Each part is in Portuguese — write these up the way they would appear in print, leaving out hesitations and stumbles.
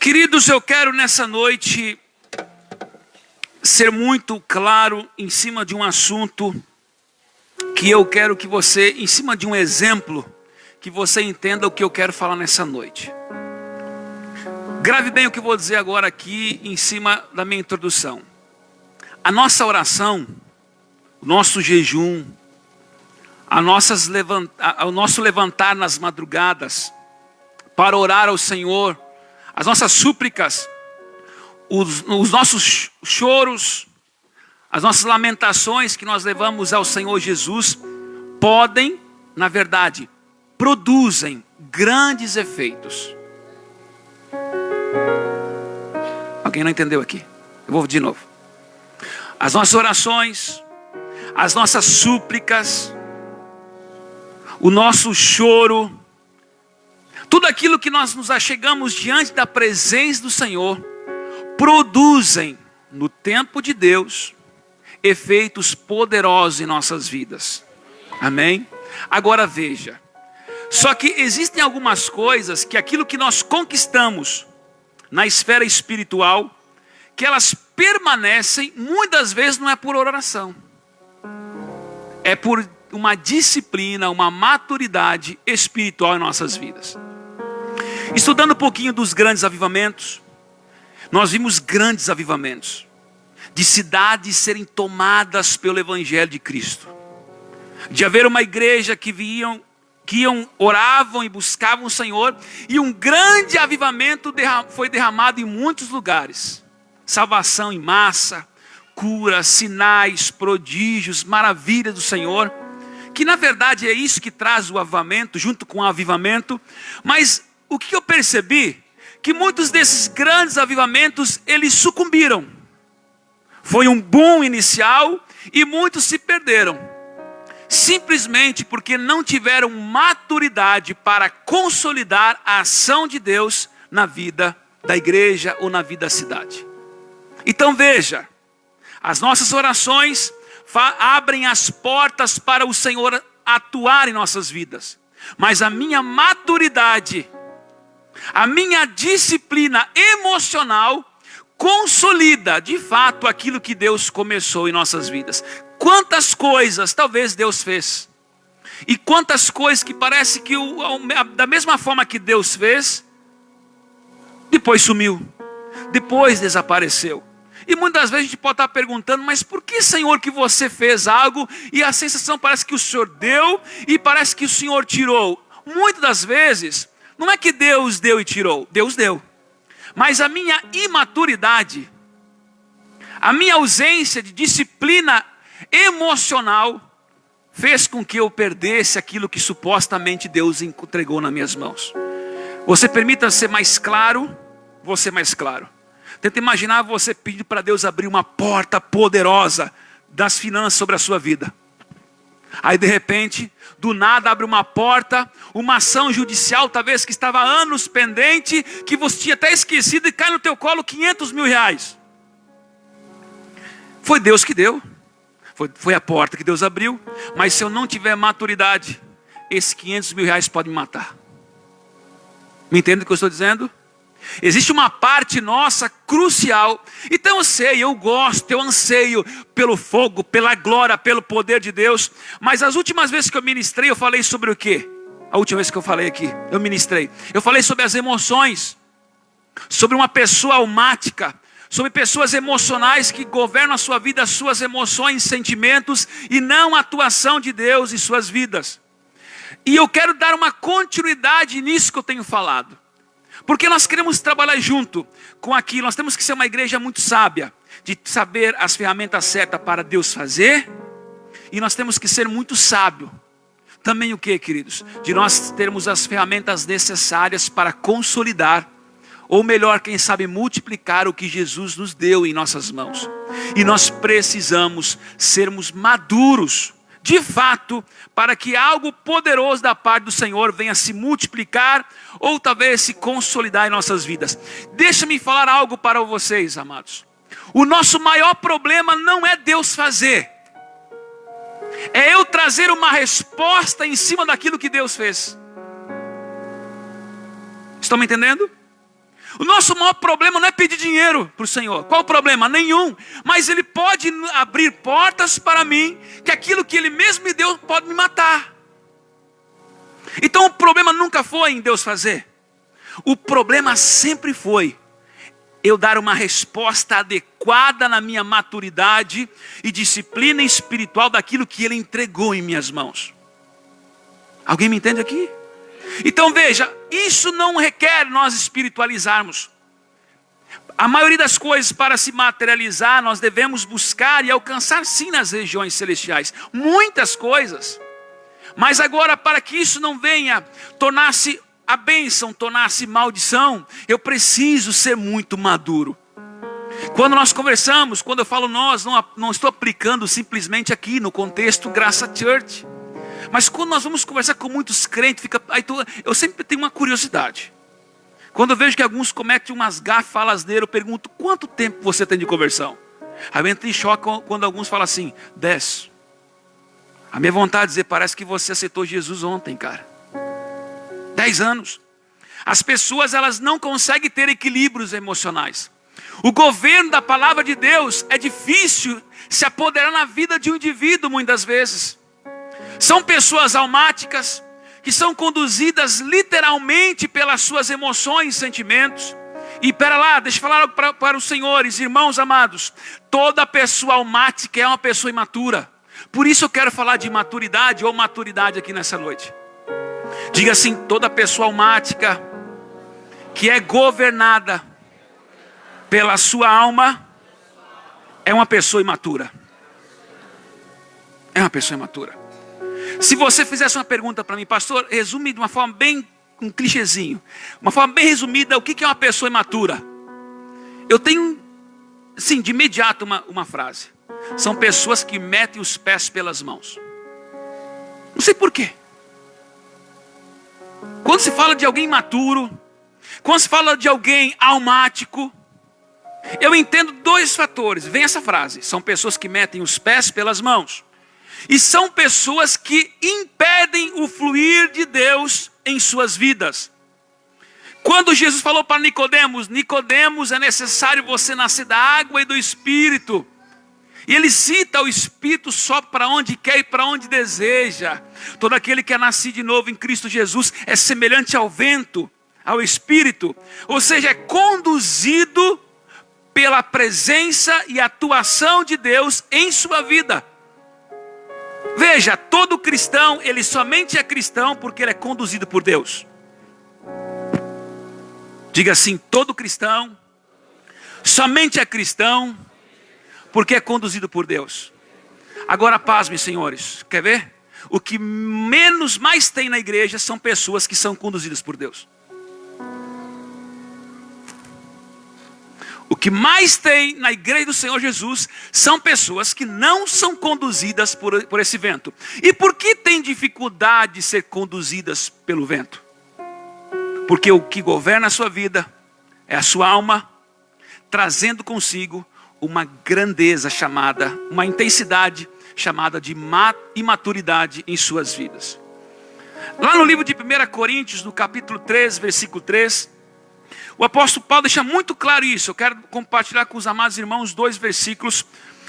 Queridos, eu quero nessa noite ser muito claro em cima de um assunto que eu quero que você, em cima de um exemplo, que você entenda o que eu quero falar nessa noite. Grave bem o que eu vou dizer agora aqui em cima da minha introdução. A nossa oração, o nosso jejum, o nosso levantar nas madrugadas para orar ao Senhor, as nossas súplicas, os nossos choros, as nossas lamentações que nós levamos ao Senhor Jesus, podem, na verdade, produzem grandes efeitos. Alguém não entendeu aqui? Eu vou de novo. As nossas orações, as nossas súplicas, o nosso choro, tudo aquilo que nós nos achegamos diante da presença do Senhor, produzem, no tempo de Deus, efeitos poderosos em nossas vidas. Amém? Agora veja, só que existem algumas coisas que aquilo que nós conquistamos na esfera espiritual, que elas permanecem, muitas vezes não é por oração, é por uma disciplina, uma maturidade espiritual em nossas vidas. Estudando um pouquinho dos grandes avivamentos, nós vimos grandes avivamentos, de cidades serem tomadas pelo Evangelho de Cristo, de haver uma igreja que iam, oravam e buscavam o Senhor, e um grande avivamento foi derramado em muitos lugares. Salvação em massa, cura, sinais, prodígios, maravilhas do Senhor, que na verdade é isso que traz o avivamento, junto com o avivamento. Mas o que eu percebi? Que muitos desses grandes avivamentos, eles sucumbiram. Foi um boom inicial e muitos se perderam, simplesmente porque não tiveram maturidade para consolidar a ação de Deus na vida da igreja ou na vida da cidade. Então veja, as nossas orações abrem as portas para o Senhor atuar em nossas vidas, mas a minha maturidade, a minha disciplina emocional consolida de fato aquilo que Deus começou em nossas vidas. Quantas coisas talvez Deus fez, e quantas coisas que parece que da mesma forma que Deus fez, depois sumiu, depois desapareceu. E muitas vezes a gente pode estar perguntando, mas por que, Senhor, que você fez algo e a sensação parece que o Senhor deu e parece que o Senhor tirou? Muitas das vezes, não é que Deus deu e tirou, Deus deu. Mas a minha imaturidade, a minha ausência de disciplina emocional, fez com que eu perdesse aquilo que supostamente Deus entregou nas minhas mãos. Você permita ser mais claro, vou ser mais claro. Tenta imaginar você pedindo para Deus abrir uma porta poderosa das finanças sobre a sua vida. Aí de repente, do nada abre uma porta, uma ação judicial talvez que estava há anos pendente, que você tinha até esquecido, e cai no teu colo 500 mil reais. Foi Deus que deu, foi a porta que Deus abriu, mas se eu não tiver maturidade, esses 500 mil reais podem me matar. Me entende o que eu estou dizendo? Existe uma parte nossa crucial. Então eu sei, eu gosto, eu anseio pelo fogo, pela glória, pelo poder de Deus. Mas as últimas vezes que eu ministrei, eu falei sobre o quê? A última vez que eu falei aqui, eu ministrei. Eu falei sobre as emoções, sobre uma pessoa almática, sobre pessoas emocionais que governam a sua vida, as suas emoções, sentimentos, e não a atuação de Deus em suas vidas. E eu quero dar uma continuidade nisso que eu tenho falado. Porque nós queremos trabalhar junto com aquilo. Nós temos que ser uma igreja muito sábia, de saber as ferramentas certas para Deus fazer. E nós temos que ser muito sábios. Também o que, queridos? De nós termos as ferramentas necessárias para consolidar, ou melhor, quem sabe, multiplicar o que Jesus nos deu em nossas mãos. E nós precisamos sermos maduros, de fato, para que algo poderoso da parte do Senhor venha se multiplicar, ou talvez se consolidar em nossas vidas. Deixa-me falar algo para vocês, amados. O nosso maior problema não é Deus fazer, é eu trazer uma resposta em cima daquilo que Deus fez. Estão me entendendo? O nosso maior problema não é pedir dinheiro para o Senhor. Qual o problema? Nenhum. Mas Ele pode abrir portas para mim, que aquilo que Ele mesmo me deu pode me matar. Então o problema nunca foi em Deus fazer. O problema sempre foi eu dar uma resposta adequada na minha maturidade e disciplina espiritual daquilo que Ele entregou em minhas mãos. Alguém me entende aqui? Então veja, isso não requer nós espiritualizarmos. A maioria das coisas para se materializar, nós devemos buscar e alcançar sim nas regiões celestiais. Muitas coisas. Mas agora, para que isso não venha tornar-se a bênção, tornar-se maldição, eu preciso ser muito maduro. Quando nós conversamos, quando eu falo nós, não estou aplicando simplesmente aqui no contexto Graça Church. Mas quando nós vamos conversar com muitos crentes, eu sempre tenho uma curiosidade. Quando eu vejo que alguns cometem umas gafes, falas dele, eu pergunto, quanto tempo você tem de conversão? Aí eu entro em choque quando alguns falam assim, 10. A minha vontade é dizer, parece que você aceitou Jesus ontem, cara. 10 anos. As pessoas, elas não conseguem ter equilíbrios emocionais. O governo da palavra de Deus é difícil se apoderar na vida de um indivíduo muitas vezes. São pessoas almáticas, que são conduzidas literalmente pelas suas emoções e sentimentos. E pera lá, deixa eu falar para os senhores, irmãos amados. Toda pessoa almática é uma pessoa imatura. Por isso eu quero falar de maturidade ou maturidade aqui nessa noite. Diga assim, toda pessoa almática que é governada pela sua alma é uma pessoa imatura. É uma pessoa imatura. Se você fizesse uma pergunta para mim, pastor, resume de uma forma bem, um clichêzinho, uma forma bem resumida, o que é uma pessoa imatura? Eu tenho, sim, de imediato uma frase. São pessoas que metem os pés pelas mãos. Não sei porquê. Quando se fala de alguém imaturo, quando se fala de alguém almático, eu entendo 2 fatores. Vem essa frase, são pessoas que metem os pés pelas mãos. E são pessoas que impedem o fluir de Deus em suas vidas. Quando Jesus falou para Nicodemos, Nicodemos, é necessário você nascer da água e do Espírito. E ele cita o Espírito só para onde quer e para onde deseja. Todo aquele que é nascido de novo em Cristo Jesus é semelhante ao vento, ao Espírito. Ou seja, é conduzido pela presença e atuação de Deus em sua vida. Veja, todo cristão, ele somente é cristão porque ele é conduzido por Deus. Diga assim, todo cristão somente é cristão porque é conduzido por Deus. Agora pasme, senhores, quer ver? O que mais tem na igreja são pessoas que são conduzidas por Deus. O que mais tem na igreja do Senhor Jesus são pessoas que não são conduzidas por esse vento. E por que tem dificuldade de ser conduzidas pelo vento? Porque o que governa a sua vida é a sua alma, trazendo consigo uma grandeza chamada, uma intensidade chamada de imaturidade em suas vidas. Lá no livro de 1 Coríntios, no capítulo 3, versículo 3, o apóstolo Paulo deixa muito claro isso. Eu quero compartilhar com os amados irmãos 2 versículos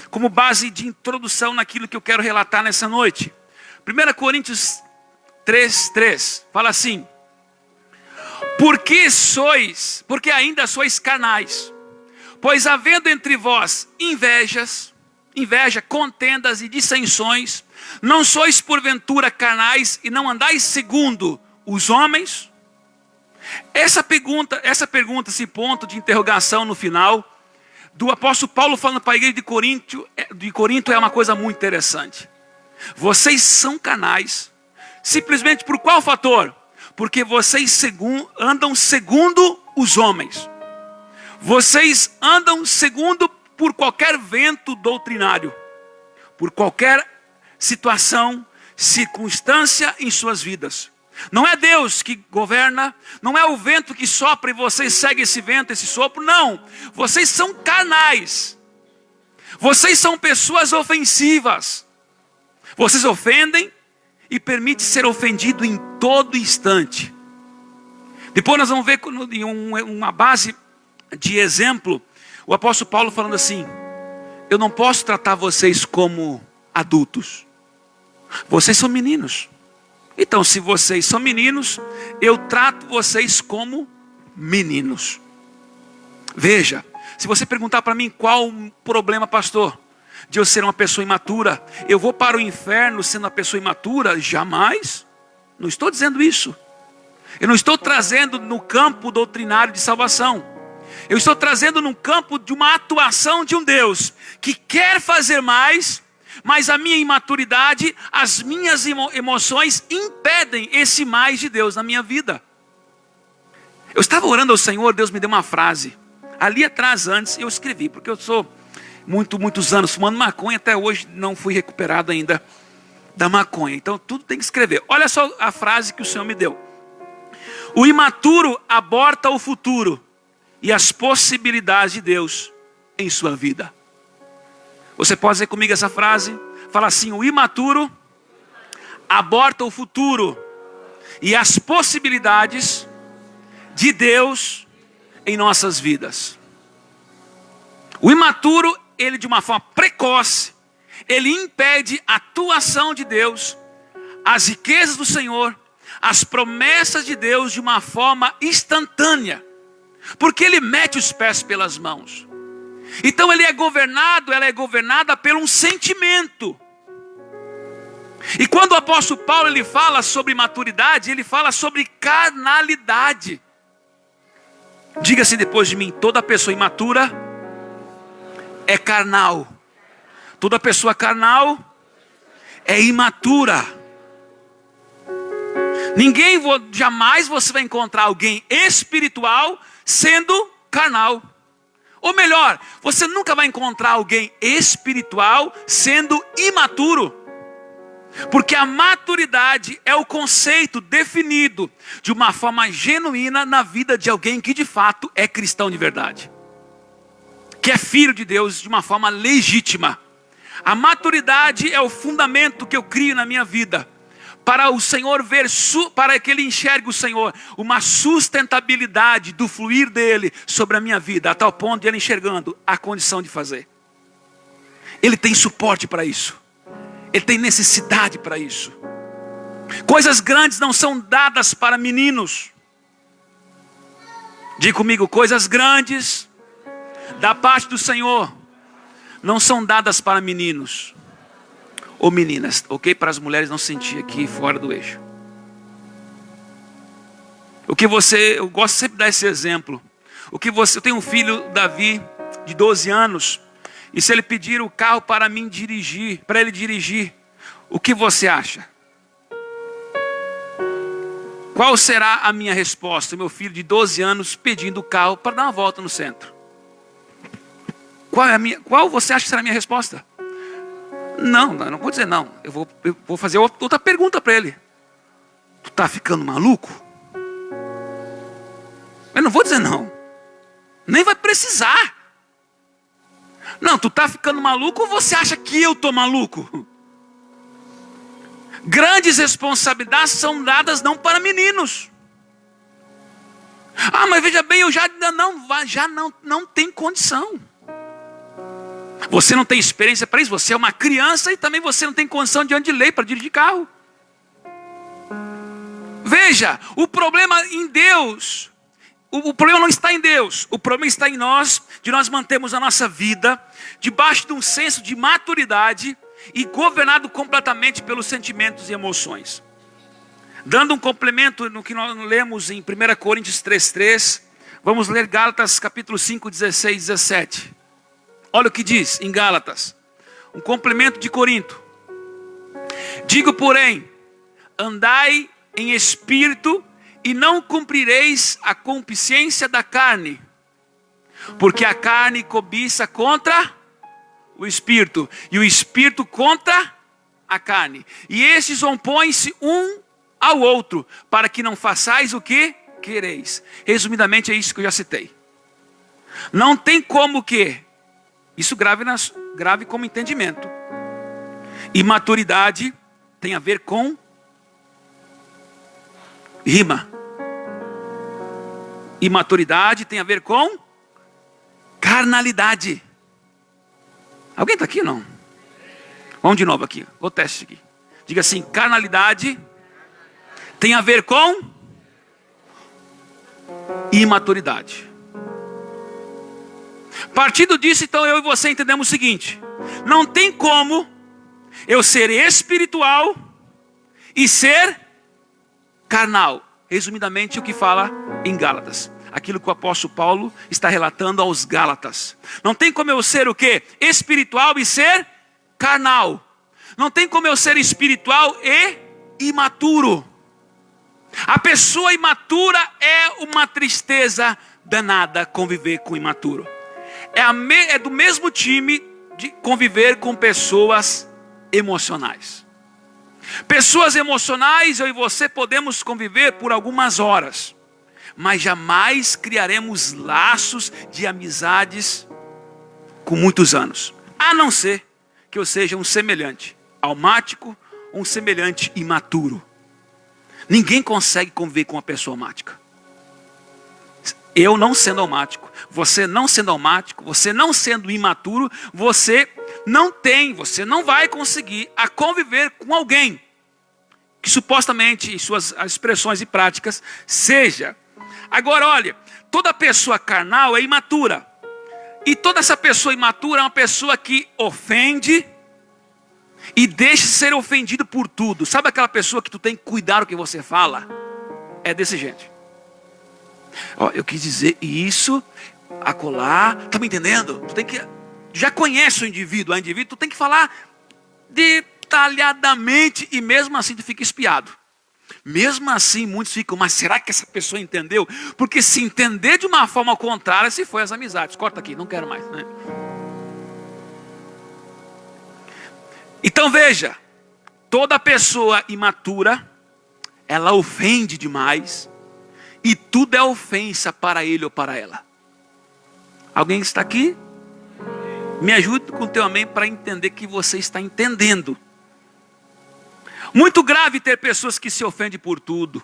como base de introdução naquilo que eu quero relatar nessa noite. 1 Coríntios 3:3 fala assim: porque ainda sois carnais, pois havendo entre vós inveja, contendas e dissensões, não sois porventura carnais e não andais segundo os homens? Essa pergunta, esse ponto de interrogação no final, do apóstolo Paulo falando para a igreja de Corinto é uma coisa muito interessante. Vocês são carnais, simplesmente por qual fator? Porque vocês andam segundo os homens. Vocês andam segundo por qualquer vento doutrinário, por qualquer situação, circunstância em suas vidas. Não é Deus que governa, não é o vento que sopra e vocês seguem esse vento, esse sopro, não. Vocês são carnais. Vocês são pessoas ofensivas. Vocês ofendem e permitem ser ofendido em todo instante. Depois nós vamos ver em uma base de exemplo, o apóstolo Paulo falando assim: eu não posso tratar vocês como adultos. Vocês são meninos. Então, se vocês são meninos, eu trato vocês como meninos. Veja, se você perguntar para mim qual o problema, pastor, de eu ser uma pessoa imatura, eu vou para o inferno sendo uma pessoa imatura? Jamais. Não estou dizendo isso. Eu não estou trazendo no campo doutrinário de salvação. Eu estou trazendo no campo de uma atuação de um Deus que quer fazer mais, mas a minha imaturidade, as minhas emoções impedem esse mais de Deus na minha vida. Eu estava orando ao Senhor, Deus me deu uma frase. Ali atrás, antes, eu escrevi, porque eu sou muitos anos fumando maconha, até hoje não fui recuperado ainda da maconha. Então tudo tem que escrever. Olha só a frase que o Senhor me deu: o imaturo aborta o futuro e as possibilidades de Deus em sua vida. Você pode dizer comigo essa frase? Fala assim: o imaturo aborta o futuro e as possibilidades de Deus em nossas vidas. O imaturo, ele de uma forma precoce, ele impede a atuação de Deus, as riquezas do Senhor, as promessas de Deus de uma forma instantânea, porque ele mete os pés pelas mãos. Então ela é governada por um sentimento. E quando o apóstolo Paulo ele fala sobre maturidade, ele fala sobre carnalidade. Diga-se depois de mim: toda pessoa imatura é carnal. Toda pessoa carnal é imatura. Jamais você vai encontrar alguém espiritual sendo carnal. Ou melhor, você nunca vai encontrar alguém espiritual sendo imaturo. Porque a maturidade é o conceito definido de uma forma genuína na vida de alguém que de fato é cristão de verdade, que é filho de Deus de uma forma legítima. A maturidade é o fundamento que eu crio na minha vida, para o Senhor ver, para que Ele enxergue o Senhor, uma sustentabilidade do fluir dEle sobre a minha vida, a tal ponto de Ele enxergando a condição de fazer. Ele tem suporte para isso. Ele tem necessidade para isso. Coisas grandes não são dadas para meninos. Diga comigo: coisas grandes da parte do Senhor não são dadas para meninos ou meninas, ok? Para as mulheres não sentir aqui fora do eixo. Eu gosto sempre de dar esse exemplo. Eu tenho um filho, Davi, de 12 anos. E se ele pedir o carro para ele dirigir, o que você acha? Qual será a minha resposta? Meu filho de 12 anos pedindo o carro para dar uma volta no centro. Qual você acha que será a minha resposta? Não vou dizer não. Eu vou fazer outra pergunta para ele. Tu está ficando maluco? Eu não vou dizer não. Nem vai precisar. Não, tu está ficando maluco ou você acha que eu estou maluco? Grandes responsabilidades são dadas não para meninos. Ah, mas veja bem, eu já não tem condição. Você não tem experiência para isso, você é uma criança e também você não tem condição diante de lei para dirigir carro. Veja, o problema em Deus, o problema não está em Deus, o problema está em nós, de nós mantermos a nossa vida debaixo de um senso de maturidade e governado completamente pelos sentimentos e emoções. Dando um complemento no que nós lemos em 1 Coríntios 3:3, vamos ler Gálatas capítulo 5, 16 e 17. Olha o que diz em Gálatas, um complemento de Corinto. Digo, porém, andai em espírito e não cumprireis a concupiscência da carne, porque a carne cobiça contra o espírito, e o espírito contra a carne. E estes opõem-se um ao outro, para que não façais o que quereis. Resumidamente é isso que eu já citei. Não tem como que, isso grave como entendimento. Imaturidade tem a ver com rima. Imaturidade tem a ver com carnalidade. Alguém está aqui ou não? Vamos de novo aqui, o teste aqui. Diga assim, carnalidade tem a ver com imaturidade. Partindo disso, então eu e você entendemos o seguinte: não tem como eu ser espiritual e ser carnal. Resumidamente, o que fala em Gálatas. Aquilo que o apóstolo Paulo está relatando aos Gálatas. Não tem como eu ser o quê? Espiritual e ser carnal. Não tem como eu ser espiritual e imaturo. A pessoa imatura é uma tristeza danada conviver com o imaturo. É do mesmo time de conviver com pessoas emocionais. Pessoas emocionais, eu e você podemos conviver por algumas horas, mas jamais criaremos laços de amizades com muitos anos. A não ser que eu seja um semelhante almático, um semelhante imaturo. Ninguém consegue conviver com uma pessoa almática. Eu não sendo almático, você não sendo almático, você não sendo imaturo, você não vai conseguir a conviver com alguém que supostamente, em suas expressões e práticas, seja. Agora olha, toda pessoa carnal é imatura. E toda essa pessoa imatura é uma pessoa que ofende e deixa ser ofendido por tudo. Sabe aquela pessoa que tu tem que cuidar o que você fala? É desse jeito. Ó, eu quis dizer isso, acolá, tá me entendendo? Tu tem que, já conhece o indivíduo, tu tem que falar detalhadamente e mesmo assim tu fica espiado. Mesmo assim muitos ficam, mas será que essa pessoa entendeu? Porque se entender de uma forma contrária, se foi as amizades. Corta aqui, não quero mais, né? Então veja, toda pessoa imatura, ela ofende demais. E tudo é ofensa para ele ou para ela. Alguém está aqui? Me ajude com o teu amém para entender que você está entendendo. Muito grave ter pessoas que se ofendem por tudo.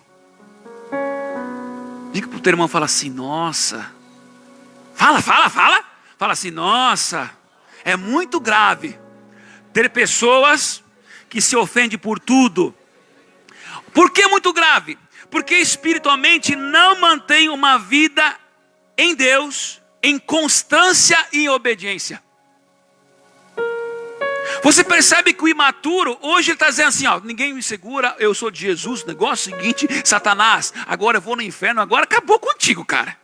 Diga para o teu irmão, fala assim, nossa. Fala. Fala assim, nossa. É muito grave ter pessoas que se ofendem por tudo. Por que é muito grave? Porque espiritualmente não mantém uma vida em Deus, em constância e em obediência. Você percebe que o imaturo, hoje ele está dizendo assim, ó, ninguém me segura, eu sou de Jesus, negócio seguinte, Satanás, agora eu vou no inferno, agora acabou contigo, cara.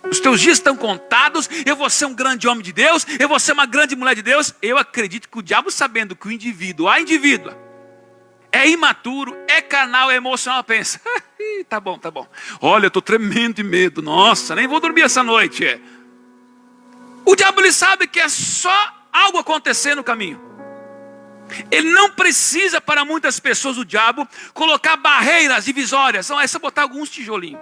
Os teus dias estão contados, eu vou ser um grande homem de Deus, eu vou ser uma grande mulher de Deus. Eu acredito que o diabo, sabendo que o indivíduo, a indivídua, é imaturo, é carnal, é emocional, pensa, tá bom. Olha, eu estou tremendo de medo, nossa, nem vou dormir essa noite. O diabo, ele sabe que é só algo acontecer no caminho. Ele não precisa, para muitas pessoas, o diabo, colocar barreiras divisórias. Não, é só botar alguns tijolinhos.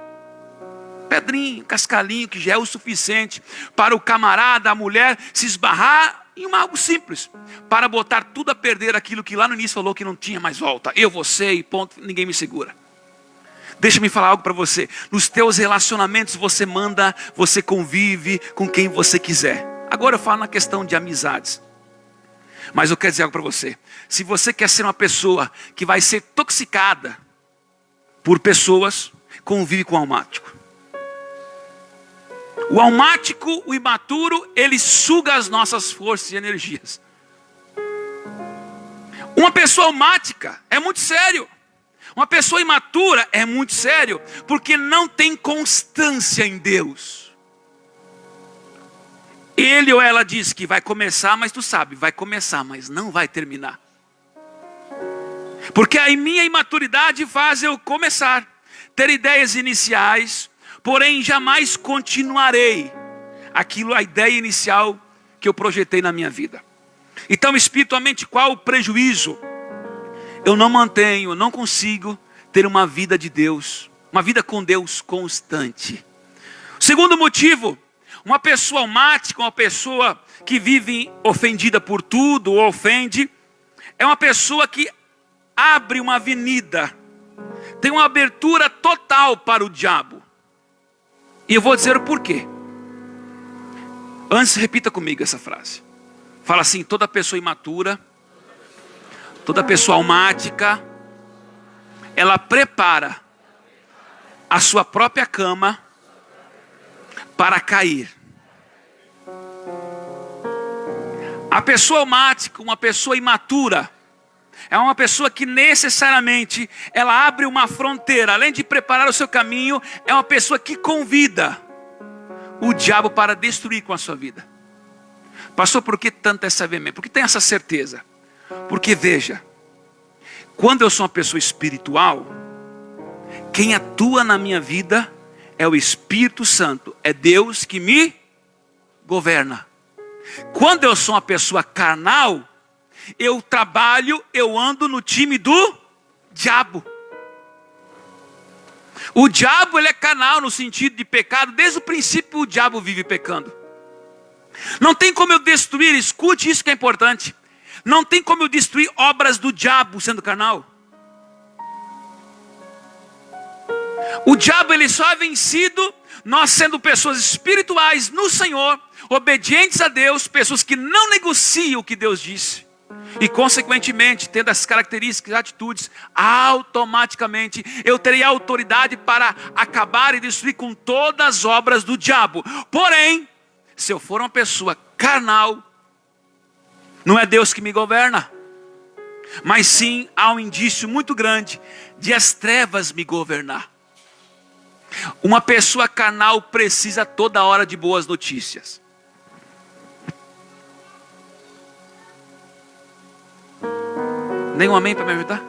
Pedrinho, cascalinho, que já é o suficiente para o camarada, a mulher, se esbarrar em algo simples, para botar tudo a perder aquilo que lá no início falou que não tinha mais volta. Eu, você e ponto, ninguém me segura. Deixa-me falar algo para você. Nos teus relacionamentos você manda, você convive com quem você quiser. Agora eu falo na questão de amizades. Mas eu quero dizer algo para você. Se você quer ser uma pessoa que vai ser toxicada por pessoas, convive com o almático. O almático, o imaturo, ele suga as nossas forças e energias. Uma pessoa almática é muito sério. Uma pessoa imatura é muito sério, porque não tem constância em Deus. Ele ou ela diz que vai começar, mas tu sabe, vai começar, mas não vai terminar. Porque a minha imaturidade faz eu começar, ter ideias iniciais, porém jamais continuarei a ideia inicial que eu projetei na minha vida. Então espiritualmente qual o prejuízo? Eu não consigo ter uma vida de Deus, uma vida com Deus constante. Segundo motivo, uma pessoa almática, uma pessoa que vive ofendida por tudo ou ofende, é uma pessoa que abre uma avenida, tem uma abertura total para o diabo. E eu vou dizer o porquê. Antes, repita comigo essa frase. Fala assim: toda pessoa imatura, toda pessoa almática, ela prepara a sua própria cama para cair. A pessoa almática, uma pessoa imatura, é uma pessoa que necessariamente ela abre uma fronteira. Além de preparar o seu caminho, é uma pessoa que convida o diabo para destruir com a sua vida. Pastor, por que tanta essa veemência? Por que tem essa certeza? Porque veja, quando eu sou uma pessoa espiritual, quem atua na minha vida é o Espírito Santo. É Deus que me governa. Quando eu sou uma pessoa carnal, eu trabalho, eu ando no time do diabo. O diabo, ele é carnal no sentido de pecado. Desde o princípio o diabo vive pecando. Não tem como eu destruir, escute isso que é importante. Não tem como eu destruir obras do diabo sendo carnal. O diabo, ele só é vencido nós sendo pessoas espirituais no Senhor, obedientes a Deus, pessoas que não negociam o que Deus disse. E consequentemente, tendo essas características, atitudes, automaticamente eu terei autoridade para acabar e destruir com todas as obras do diabo. Porém, se eu for uma pessoa carnal, não é Deus que me governa, mas sim há um indício muito grande de as trevas me governar. Uma pessoa carnal precisa toda hora de boas notícias. Nem um amém para me ajudar?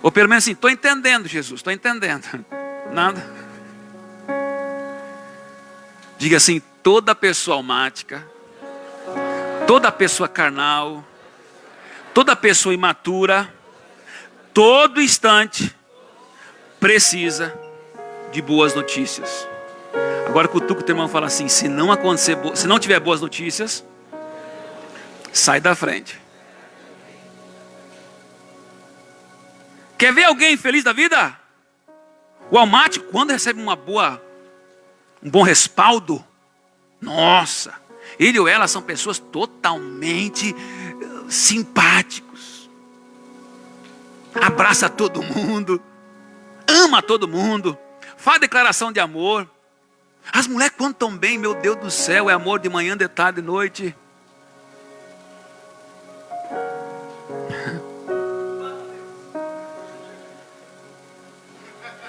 Ou pelo menos assim, estou entendendo, Jesus, estou entendendo. Nada. Diga assim: toda pessoa almática, toda pessoa carnal, toda pessoa imatura, todo instante precisa de boas notícias. Agora cutuca o teu irmão e fala assim: se não acontecer, se não tiver boas notícias, sai da frente. Quer ver alguém feliz da vida? O almático, quando recebe um bom respaldo, nossa, ele ou ela são pessoas totalmente simpáticos. Abraça todo mundo, ama todo mundo, faz declaração de amor. As mulheres quando estão bem, meu Deus do céu, é amor de manhã, de tarde, de noite.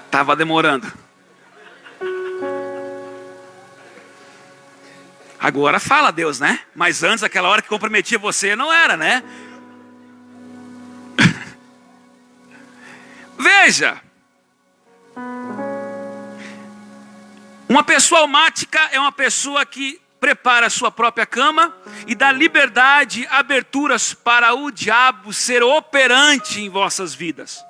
Estava demorando. Agora fala Deus, né? Mas antes, aquela hora que comprometia você, não era, né? Veja. Uma pessoa almática é uma pessoa que prepara a sua própria cama e dá liberdade, aberturas para o diabo ser operante em vossas vidas.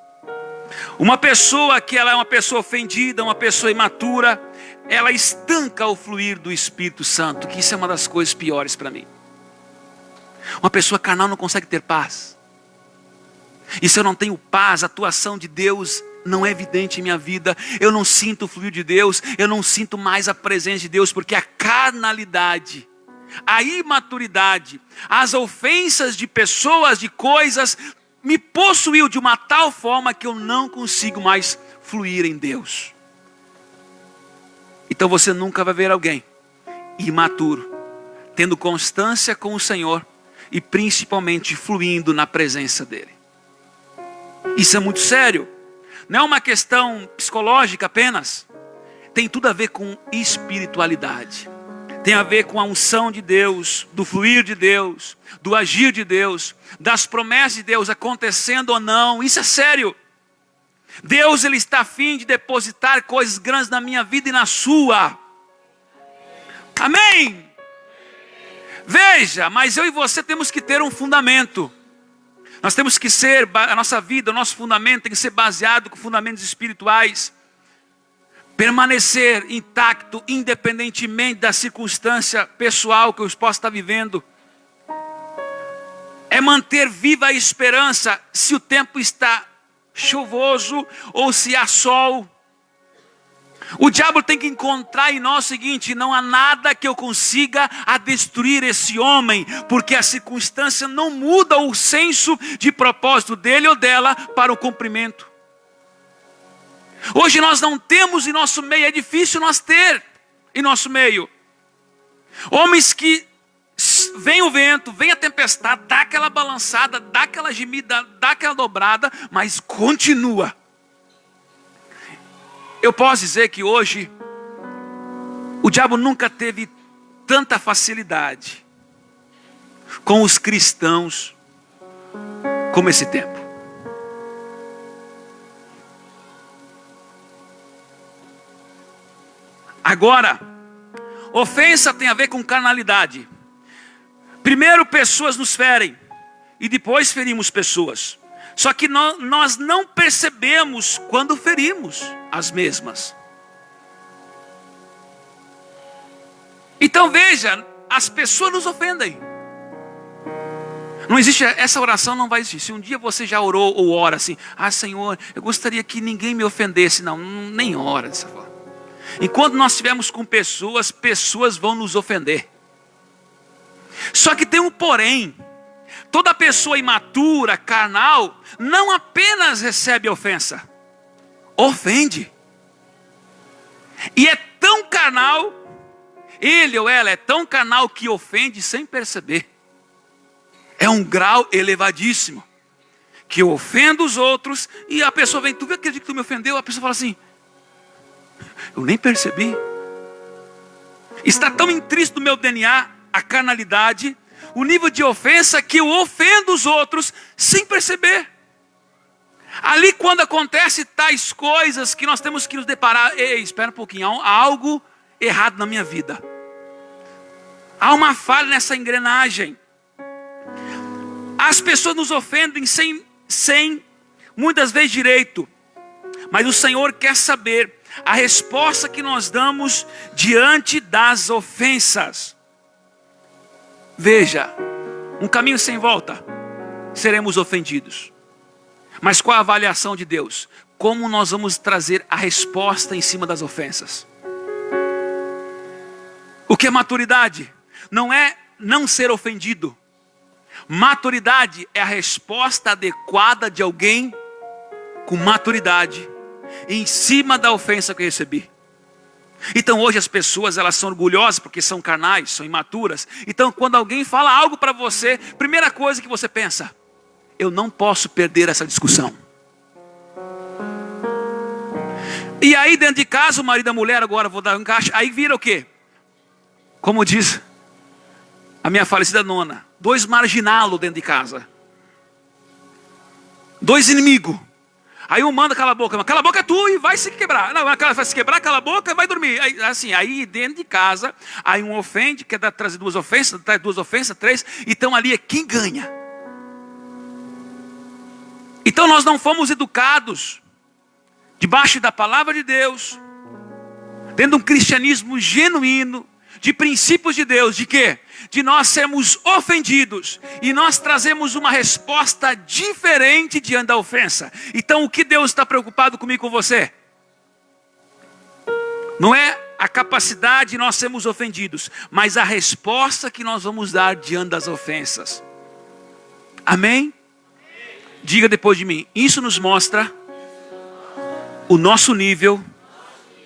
Uma pessoa que ela é uma pessoa ofendida, uma pessoa imatura, ela estanca o fluir do Espírito Santo, que isso é uma das coisas piores para mim. Uma pessoa carnal não consegue ter paz. E se eu não tenho paz, a atuação de Deus não é evidente em minha vida. Eu não sinto o fluir de Deus, eu não sinto mais a presença de Deus, porque a carnalidade, a imaturidade, as ofensas de pessoas, de coisas, me possuiu de uma tal forma que eu não consigo mais fluir em Deus. Então você nunca vai ver alguém imaturo, tendo constância com o Senhor e principalmente fluindo na presença dEle. Isso é muito sério. Não é uma questão psicológica apenas. Tem tudo a ver com espiritualidade. Tem a ver com a unção de Deus, do fluir de Deus, do agir de Deus, das promessas de Deus acontecendo ou não. Isso é sério. Deus, Ele está a fim de depositar coisas grandes na minha vida e na sua. Amém? Veja, mas eu e você temos que ter um fundamento. Nós temos que ser, a nossa vida, o nosso fundamento tem que ser baseado com fundamentos espirituais. Permanecer intacto, independentemente da circunstância pessoal que eu possa estar vivendo. É manter viva a esperança, se o tempo está chuvoso ou se há sol. O diabo tem que encontrar em nós o seguinte: não há nada que eu consiga a destruir esse homem, porque a circunstância não muda o senso de propósito dele ou dela para o cumprimento. Hoje nós não temos em nosso meio, é difícil nós ter em nosso meio homens que vem o vento, vem a tempestade, dá aquela balançada, dá aquela gemida, dá aquela dobrada, mas continua. Eu posso dizer que hoje o diabo nunca teve tanta facilidade com os cristãos como esse tempo. Agora, ofensa tem a ver com carnalidade. Primeiro pessoas nos ferem e depois ferimos pessoas. Só que nós não percebemos quando ferimos as mesmas. Então veja, as pessoas nos ofendem. Não existe, essa oração não vai existir. Se um dia você já orou ou ora assim: ah, Senhor, eu gostaria que ninguém me ofendesse. Não, nem ora dessa forma. Enquanto nós estivermos com pessoas, pessoas vão nos ofender. Só que tem um porém. Toda pessoa imatura, carnal, não apenas recebe ofensa, ofende. E é tão carnal, ele ou ela é tão carnal que ofende sem perceber. É um grau elevadíssimo. Que eu ofendo os outros e a pessoa vem: tu viu aquele dia que tu me ofendeu? A pessoa fala assim: eu nem percebi. Está tão intrínseco no meu DNA a carnalidade, o nível de ofensa, que eu ofendo os outros sem perceber. Ali quando acontece tais coisas que nós temos que nos deparar: ei, espera um pouquinho, há algo errado na minha vida. Há uma falha nessa engrenagem. As pessoas nos ofendem sem muitas vezes direito. Mas o Senhor quer saber a resposta que nós damos diante das ofensas. Veja, um caminho sem volta. Seremos ofendidos. Mas qual a avaliação de Deus? Como nós vamos trazer a resposta em cima das ofensas? O que é maturidade? Não é não ser ofendido. Maturidade é a resposta adequada de alguém com maturidade em cima da ofensa que eu recebi. Então hoje as pessoas, elas são orgulhosas porque são carnais, são imaturas. Então quando alguém fala algo para você, primeira coisa que você pensa: eu não posso perder essa discussão. E aí dentro de casa, o marido e a mulher, agora vou dar um encaixe, aí vira o quê? Como diz a minha falecida nona: dois marginalos dentro de casa. Dois inimigos. Aí um manda cala a boca é tu e vai se quebrar. Não, vai se quebrar, cala a boca e vai dormir. Aí dentro de casa, aí um ofende, quer trazer duas ofensas, traz duas ofensas, três. Então ali é quem ganha. Então nós não fomos educados debaixo da palavra de Deus, dentro de um cristianismo genuíno, de princípios de Deus, de quê? De nós sermos ofendidos e nós trazemos uma resposta diferente diante da ofensa. Então o que Deus está preocupado comigo e com você? Não é a capacidade de nós sermos ofendidos, mas a resposta que nós vamos dar diante das ofensas. Amém? Diga depois de mim: isso nos mostra o nosso nível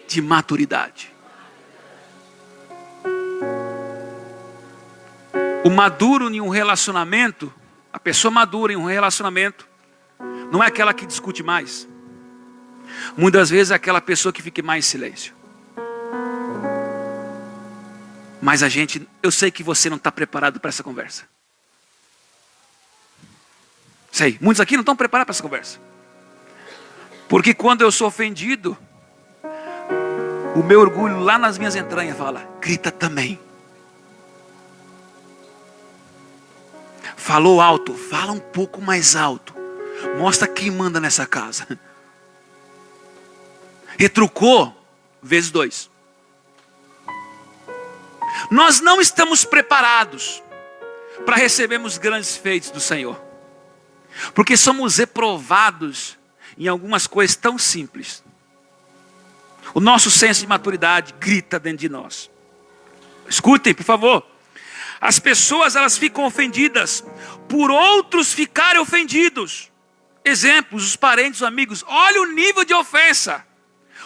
de maturidade. O maduro em um relacionamento, a pessoa madura em um relacionamento, não é aquela que discute mais. Muitas vezes é aquela pessoa que fica mais em silêncio. Mas eu sei que você não está preparado para essa conversa. Sei, muitos aqui não estão preparados para essa conversa. Porque quando eu sou ofendido, o meu orgulho lá nas minhas entranhas fala: grita também. Falou alto, fala um pouco mais alto. Mostra quem manda nessa casa. Retrucou, vezes 2. Nós não estamos preparados para recebermos grandes feitos do Senhor. Porque somos reprovados em algumas coisas tão simples. O nosso senso de maturidade grita dentro de nós. Escutem, por favor. As pessoas, elas ficam ofendidas por outros ficarem ofendidos. Exemplos, os parentes, os amigos. Olha o nível de ofensa.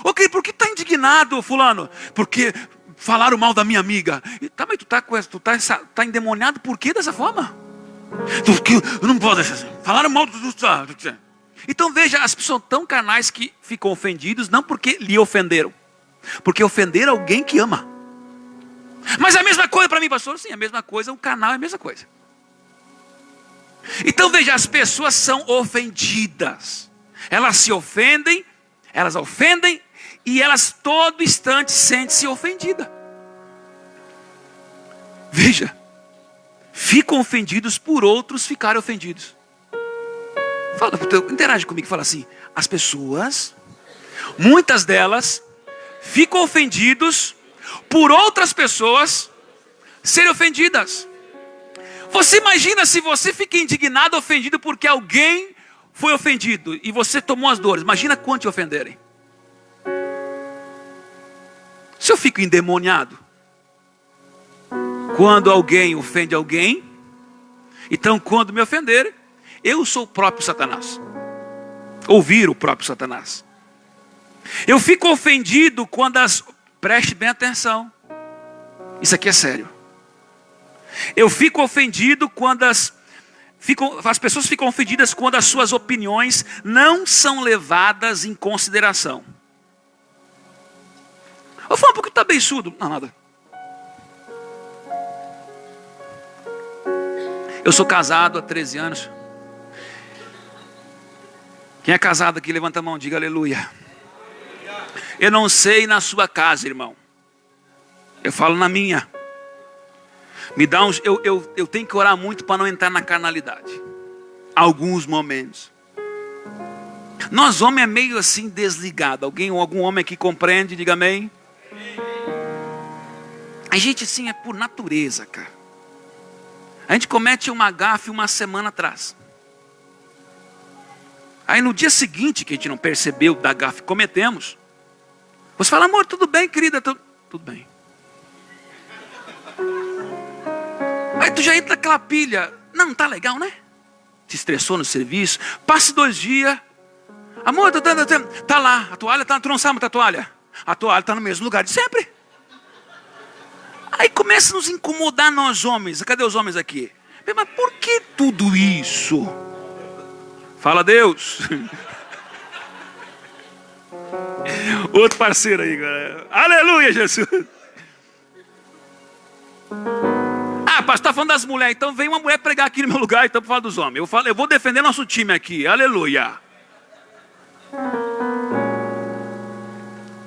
Ok, por que está indignado, fulano? Porque falaram mal da minha amiga. Mas tu tá endemoniado por que dessa forma? Porque eu não posso deixar assim. Falaram mal do... Então veja, as pessoas são tão carnais que ficam ofendidos, não porque lhe ofenderam, porque ofenderam alguém que ama. Mas é a mesma coisa para mim, pastor? Sim, é a mesma coisa, o canal é a mesma coisa. Então veja, as pessoas são ofendidas. Elas se ofendem, elas ofendem, e elas todo instante sentem-se ofendidas. Veja, ficam ofendidos por outros ficarem ofendidos. Fala, interage comigo, fala assim: as pessoas, muitas delas, ficam ofendidos por outras pessoas serem ofendidas. Você imagina se você fica indignado, ofendido porque alguém foi ofendido e você tomou as dores. Imagina quanto te ofenderem. Se eu fico endemoniado quando alguém ofende alguém, então quando me ofenderem, eu sou o próprio Satanás. Ouvir o próprio Satanás. Eu fico ofendido quando preste bem atenção. Isso aqui é sério. Eu fico ofendido quando as pessoas ficam ofendidas quando as suas opiniões não são levadas em consideração. Eu falo, porque tu tá bem surdo. Não, nada. Eu sou casado há 13 anos. Quem é casado aqui, levanta a mão, diga aleluia. Eu não sei na sua casa, irmão. Eu falo na minha. Me dá uns, eu tenho que orar muito para não entrar na carnalidade. Alguns momentos. Nós homens é meio assim desligado. Algum homem aqui compreende? Diga amém. A gente assim é por natureza, cara. A gente comete uma gafe uma semana atrás. Aí no dia seguinte, que a gente não percebeu da gafe que cometemos, você fala, amor, tudo bem, querida? Tudo bem. Aí tu já entra naquela pilha. Não tá legal, né? Te estressou no serviço. Passa 2 dias. Amor, tá lá. A toalha tá. Tu não sabe onde tá a toalha? A toalha tá no mesmo lugar de sempre. Aí começa a nos incomodar nós homens. Cadê os homens aqui? Mas por que tudo isso? Fala Deus. Outro parceiro aí, galera. Aleluia, Jesus. Ah, pastor, está falando das mulheres. Então vem uma mulher pregar aqui no meu lugar, então para falar dos homens. Eu vou defender nosso time aqui. Aleluia.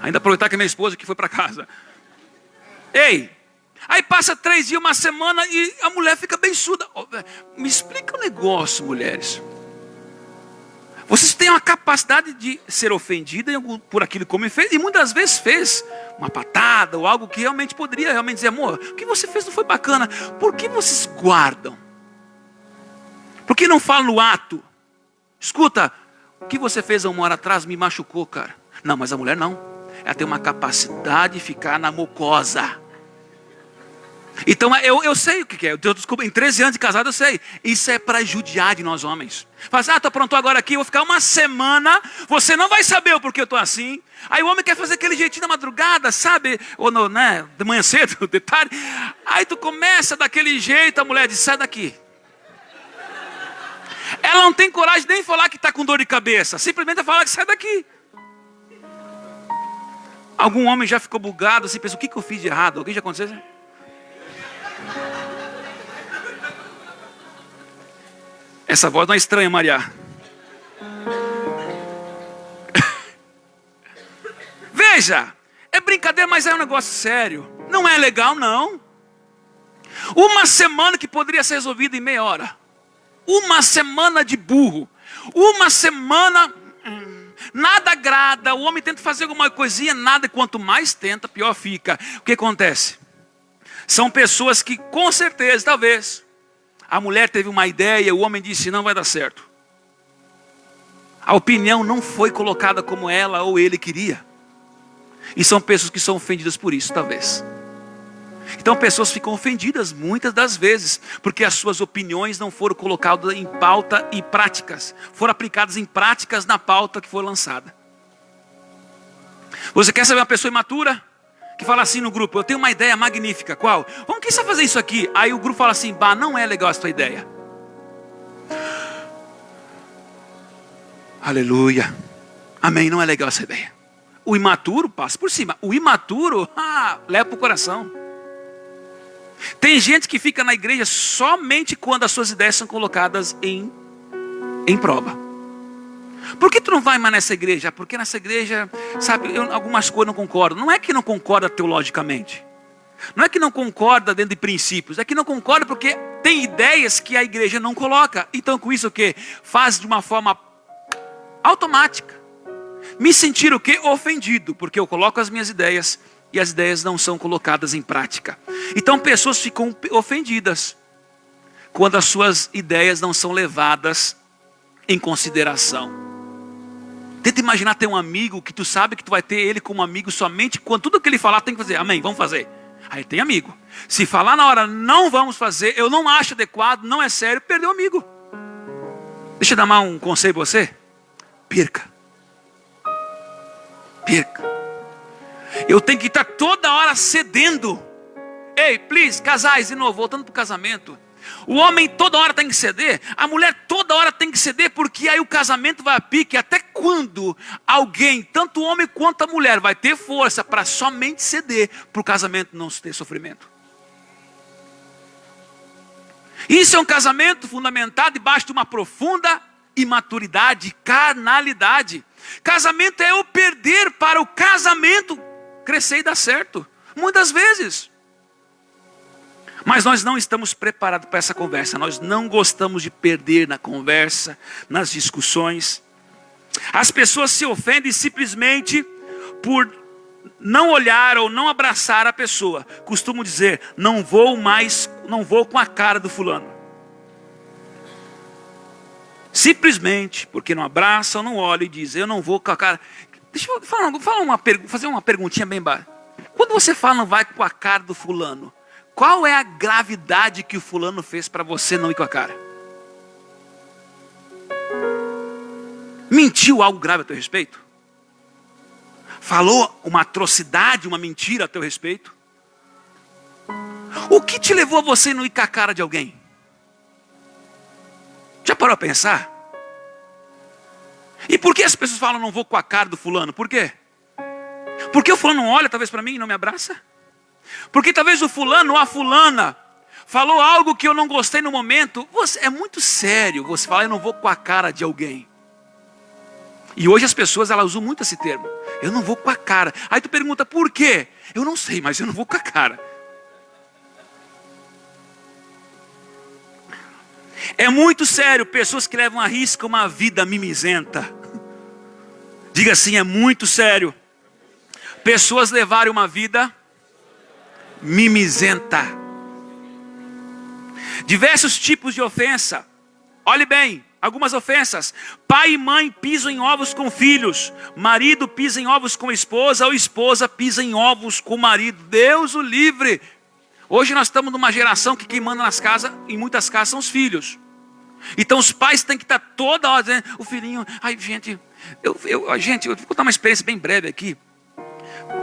Ainda aproveitar que minha esposa que foi para casa. Ei, aí passa 3 dias, uma semana e a mulher fica bem surda. Me explica um negócio, mulheres. Vocês têm uma capacidade de ser ofendida por aquilo que o homem fez. E muitas vezes fez uma patada ou algo que realmente poderia realmente dizer, amor, o que você fez não foi bacana. Por que vocês guardam? Por que não falam no ato? Escuta, o que você fez há 1 hora atrás me machucou, cara. Não, mas a mulher não. Ela tem uma capacidade de ficar na mucosa. Então eu sei o que é. Desculpa, em 13 anos de casado eu sei. Isso é para judiar de nós homens. Fala assim, tu aprontou agora aqui, eu vou ficar 1 semana, você não vai saber o porquê eu estou assim. Aí o homem quer fazer aquele jeitinho na madrugada, sabe? Ou no, né, de manhã cedo, de tarde. Aí tu começa daquele jeito, a mulher diz, sai daqui. Ela não tem coragem nem de falar que está com dor de cabeça. Simplesmente falar que sai daqui. Algum homem já ficou bugado, assim, pensa, o que eu fiz de errado? Alguém já aconteceu isso? Essa voz não é estranha, Maria. Veja, é brincadeira, mas é um negócio sério. Não é legal, não. 1 semana que poderia ser resolvida em meia hora. 1 semana de burro. 1 semana, nada agrada. O homem tenta fazer alguma coisinha, nada. Quanto mais tenta, pior fica. O que acontece? São pessoas que, com certeza, talvez, a mulher teve uma ideia, o homem disse, não vai dar certo. A opinião não foi colocada como ela ou ele queria. E são pessoas que são ofendidas por isso, talvez. Então pessoas ficam ofendidas muitas das vezes, porque as suas opiniões não foram colocadas em pauta e práticas. Foram aplicadas em práticas na pauta que foi lançada. Você quer saber uma pessoa imatura? Que fala assim no grupo, eu tenho uma ideia magnífica, qual? Vamos, quem sabe fazer isso aqui? Aí o grupo fala assim, bah, não é legal essa tua ideia. Aleluia. Amém, não é legal essa ideia. O imaturo passa por cima. O imaturo, leva para o coração. Tem gente que fica na igreja somente quando as suas ideias são colocadas em prova. Por que tu não vai mais nessa igreja? Porque nessa igreja, sabe, algumas coisas não concordo. Não é que não concorda teologicamente. Não é que não concorda dentro de princípios. É que não concorda porque tem ideias que a igreja não coloca. Então com isso o quê? Faz de uma forma automática. Me sentir o quê? Ofendido. Porque eu coloco as minhas ideias e as ideias não são colocadas em prática. Então pessoas ficam ofendidas quando as suas ideias não são levadas em consideração. Tenta imaginar ter um amigo que tu sabe que tu vai ter ele como amigo somente quando tudo que ele falar tem que fazer. Amém, vamos fazer. Aí tem amigo. Se falar na hora não vamos fazer, eu não acho adequado, não é sério, perdeu o amigo. Deixa eu dar um conselho para você. Perca. Eu tenho que estar toda hora cedendo. Ei, please, casais, de novo, voltando para o casamento. O homem toda hora tem que ceder, a mulher toda hora tem que ceder, porque aí o casamento vai a pique. Até quando alguém, tanto o homem quanto a mulher, vai ter força para somente ceder para o casamento não ter sofrimento? Isso é um casamento fundamentado debaixo de uma profunda imaturidade, carnalidade. Casamento é eu perder para o casamento crescer e dar certo, muitas vezes. Mas nós não estamos preparados para essa conversa. Nós não gostamos de perder na conversa, nas discussões. As pessoas se ofendem simplesmente por não olhar ou não abraçar a pessoa. Costumo dizer, não vou com a cara do fulano. Simplesmente porque não abraça ou não olha e diz, eu não vou com a cara. Deixa eu fazer uma perguntinha bem básica. Quando você fala não vai com a cara do fulano, qual é a gravidade que o fulano fez para você não ir com a cara? Mentiu algo grave a teu respeito? Falou uma atrocidade, uma mentira a teu respeito? O que te levou a você não ir com a cara de alguém? Já parou a pensar? E por que as pessoas falam não vou com a cara do fulano? Por quê? Porque o fulano não olha talvez para mim e não me abraça? Porque talvez o fulano ou a fulana falou algo que eu não gostei no momento. É muito sério você falar eu não vou com a cara de alguém. E hoje as pessoas elas usam muito esse termo. Eu não vou com a cara. Aí tu pergunta por quê? Eu não sei, mas eu não vou com a cara. É muito sério pessoas que levam a risco uma vida mimizenta. Diga assim, é muito sério pessoas levarem uma vida mimizenta. Diversos tipos de ofensa. Olhe bem, algumas ofensas. Pai e mãe pisam em ovos com filhos. Marido pisa em ovos com esposa. Ou esposa pisa em ovos com o marido. Deus o livre. Hoje nós estamos numa geração que quem manda nas casas, em muitas casas, são os filhos. Então os pais têm que estar toda hora dizendo, o filhinho, ai gente, eu vou contar uma experiência bem breve aqui.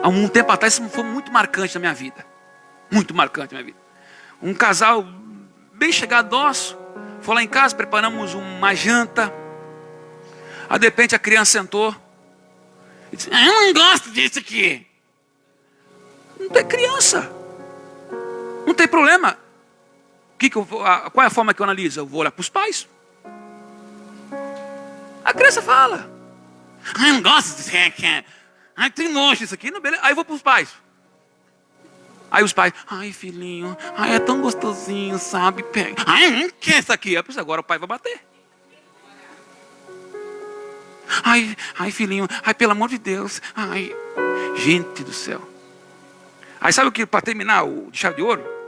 Há um tempo atrás isso foi muito marcante na minha vida. Muito marcante na minha vida. Um casal bem chegado nosso, foi lá em casa, preparamos uma janta. Aí de repente a criança sentou e disse, eu não gosto disso aqui. Não tem criança. Não tem problema. Qual é a forma que eu analiso? Eu vou olhar para os pais. A criança fala, eu não gosto disso aqui. Ai, tem nojo isso aqui. Não, beleza. Aí eu vou para os pais. Aí os pais, ai filhinho, ai é tão gostosinho, sabe? Pega. Ai, não quer isso aqui. Agora o pai vai bater. Ai filhinho, ai pelo amor de Deus. Ai, gente do céu. Aí sabe o que, para terminar o de chave de ouro?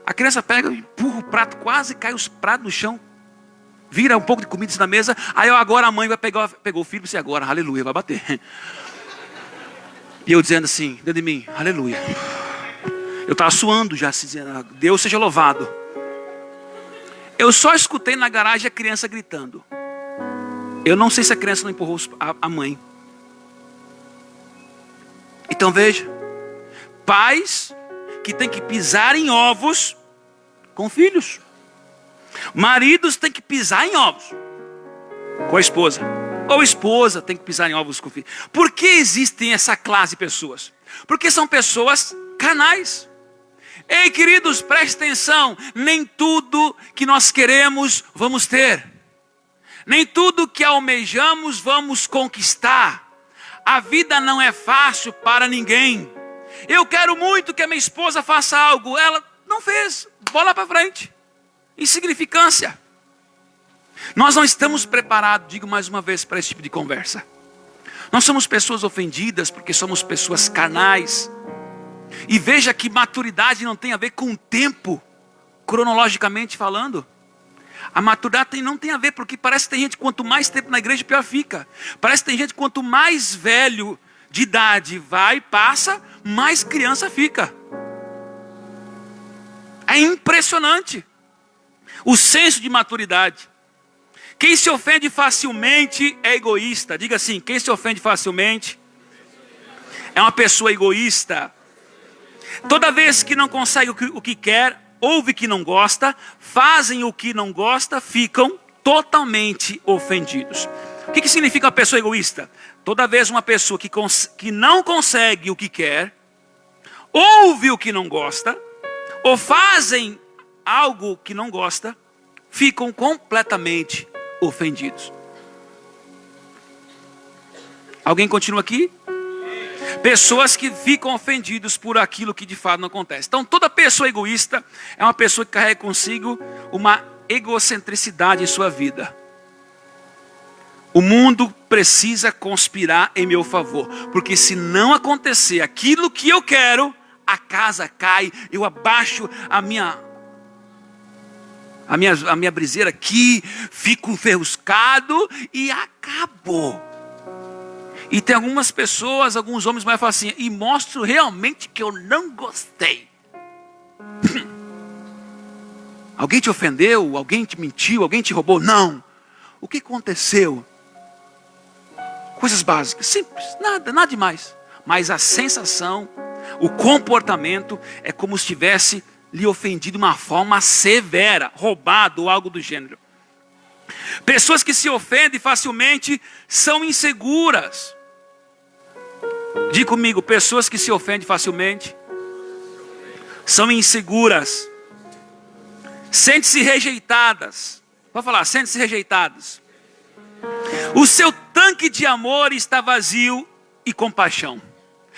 A criança pega, empurra o prato, quase cai os pratos no chão. Vira um pouco de comida na mesa. Aí agora a mãe pegou o filho e disse, agora, aleluia, vai bater. E eu dizendo assim, dentro de mim, aleluia. Eu estava suando já, assim, dizendo, Deus seja louvado. Eu só escutei na garagem a criança gritando. Eu não sei se a criança não empurrou a mãe. Então veja, pais que têm que pisar em ovos com filhos. Maridos têm que pisar em ovos com a esposa. Ou esposa tem que pisar em ovos com o filho. Por que existem essa classe de pessoas? Porque são pessoas carnais. Ei, queridos, preste atenção. Nem tudo que nós queremos vamos ter. Nem tudo que almejamos vamos conquistar. A vida não é fácil para ninguém. Eu quero muito que a minha esposa faça algo. Ela não fez. Bola para frente. Insignificância. Nós não estamos preparados, digo mais uma vez, para esse tipo de conversa. Nós somos pessoas ofendidas porque somos pessoas carnais. E veja que maturidade não tem a ver com o tempo, cronologicamente falando. A maturidade não tem a ver, porque parece que tem gente, quanto mais tempo na igreja, pior fica. Parece que tem gente, quanto mais velho de idade vai, passa, mais criança fica. É impressionante o senso de maturidade. Quem se ofende facilmente é egoísta. Diga assim, quem se ofende facilmente é uma pessoa egoísta. Toda vez que não consegue o que quer, ouve que não gosta, fazem o que não gosta, ficam totalmente ofendidos. O que significa uma pessoa egoísta? Toda vez uma pessoa que não consegue o que quer, ouve o que não gosta, ou fazem algo que não gosta, ficam completamente ofendidos. Alguém continua aqui? Pessoas que ficam ofendidos por aquilo que de fato não acontece. Então toda pessoa egoísta é uma pessoa que carrega consigo uma egocentricidade em sua vida. O mundo precisa conspirar em meu favor, porque se não acontecer aquilo que eu quero, a casa cai, eu abaixo a minha briseira aqui, fico enferruscado e acabou. E tem algumas pessoas, alguns homens mais falam assim, e mostro realmente que eu não gostei. Alguém te ofendeu? Alguém te mentiu? Alguém te roubou? Não. O que aconteceu? Coisas básicas, simples, nada demais. Mas a sensação, o comportamento é como se tivesse lhe ofendido de uma forma severa, roubado ou algo do gênero. Pessoas que se ofendem facilmente são inseguras. Diga comigo, pessoas que se ofendem facilmente são inseguras. Sentem-se rejeitadas. Vou falar, sentem-se rejeitadas. O seu tanque de amor está vazio e compaixão.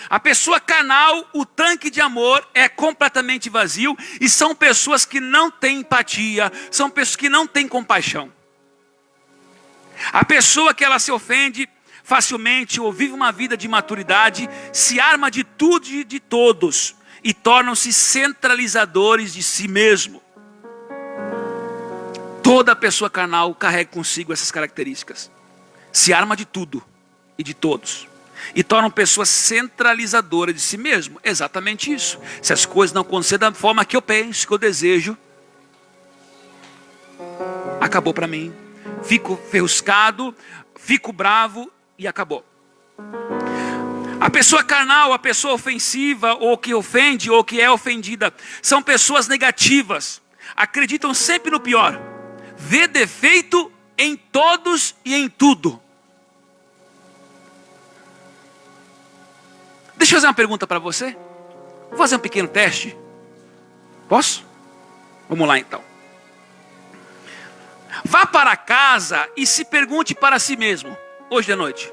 A pessoa carnal, o tanque de amor é completamente vazio. E são pessoas que não têm empatia. São pessoas que não têm compaixão. A pessoa que ela se ofende facilmente ou vive uma vida de maturidade, se arma de tudo e de todos. E tornam-se centralizadores de si mesmo. Toda pessoa carnal carrega consigo essas características. Se arma de tudo e de todos. E tornam pessoas centralizadoras de si mesmo. Exatamente isso. Se as coisas não acontecerem da forma que eu penso, que eu desejo, acabou para mim. Fico ferruscado, fico bravo e acabou. A pessoa carnal, a pessoa ofensiva, ou que ofende, ou que é ofendida, são pessoas negativas. Acreditam sempre no pior. Vê defeito em todos e em tudo. Deixa eu fazer uma pergunta para você. Vou fazer um pequeno teste. Posso? Vamos lá então. Vá para casa e se pergunte para si mesmo, hoje de noite.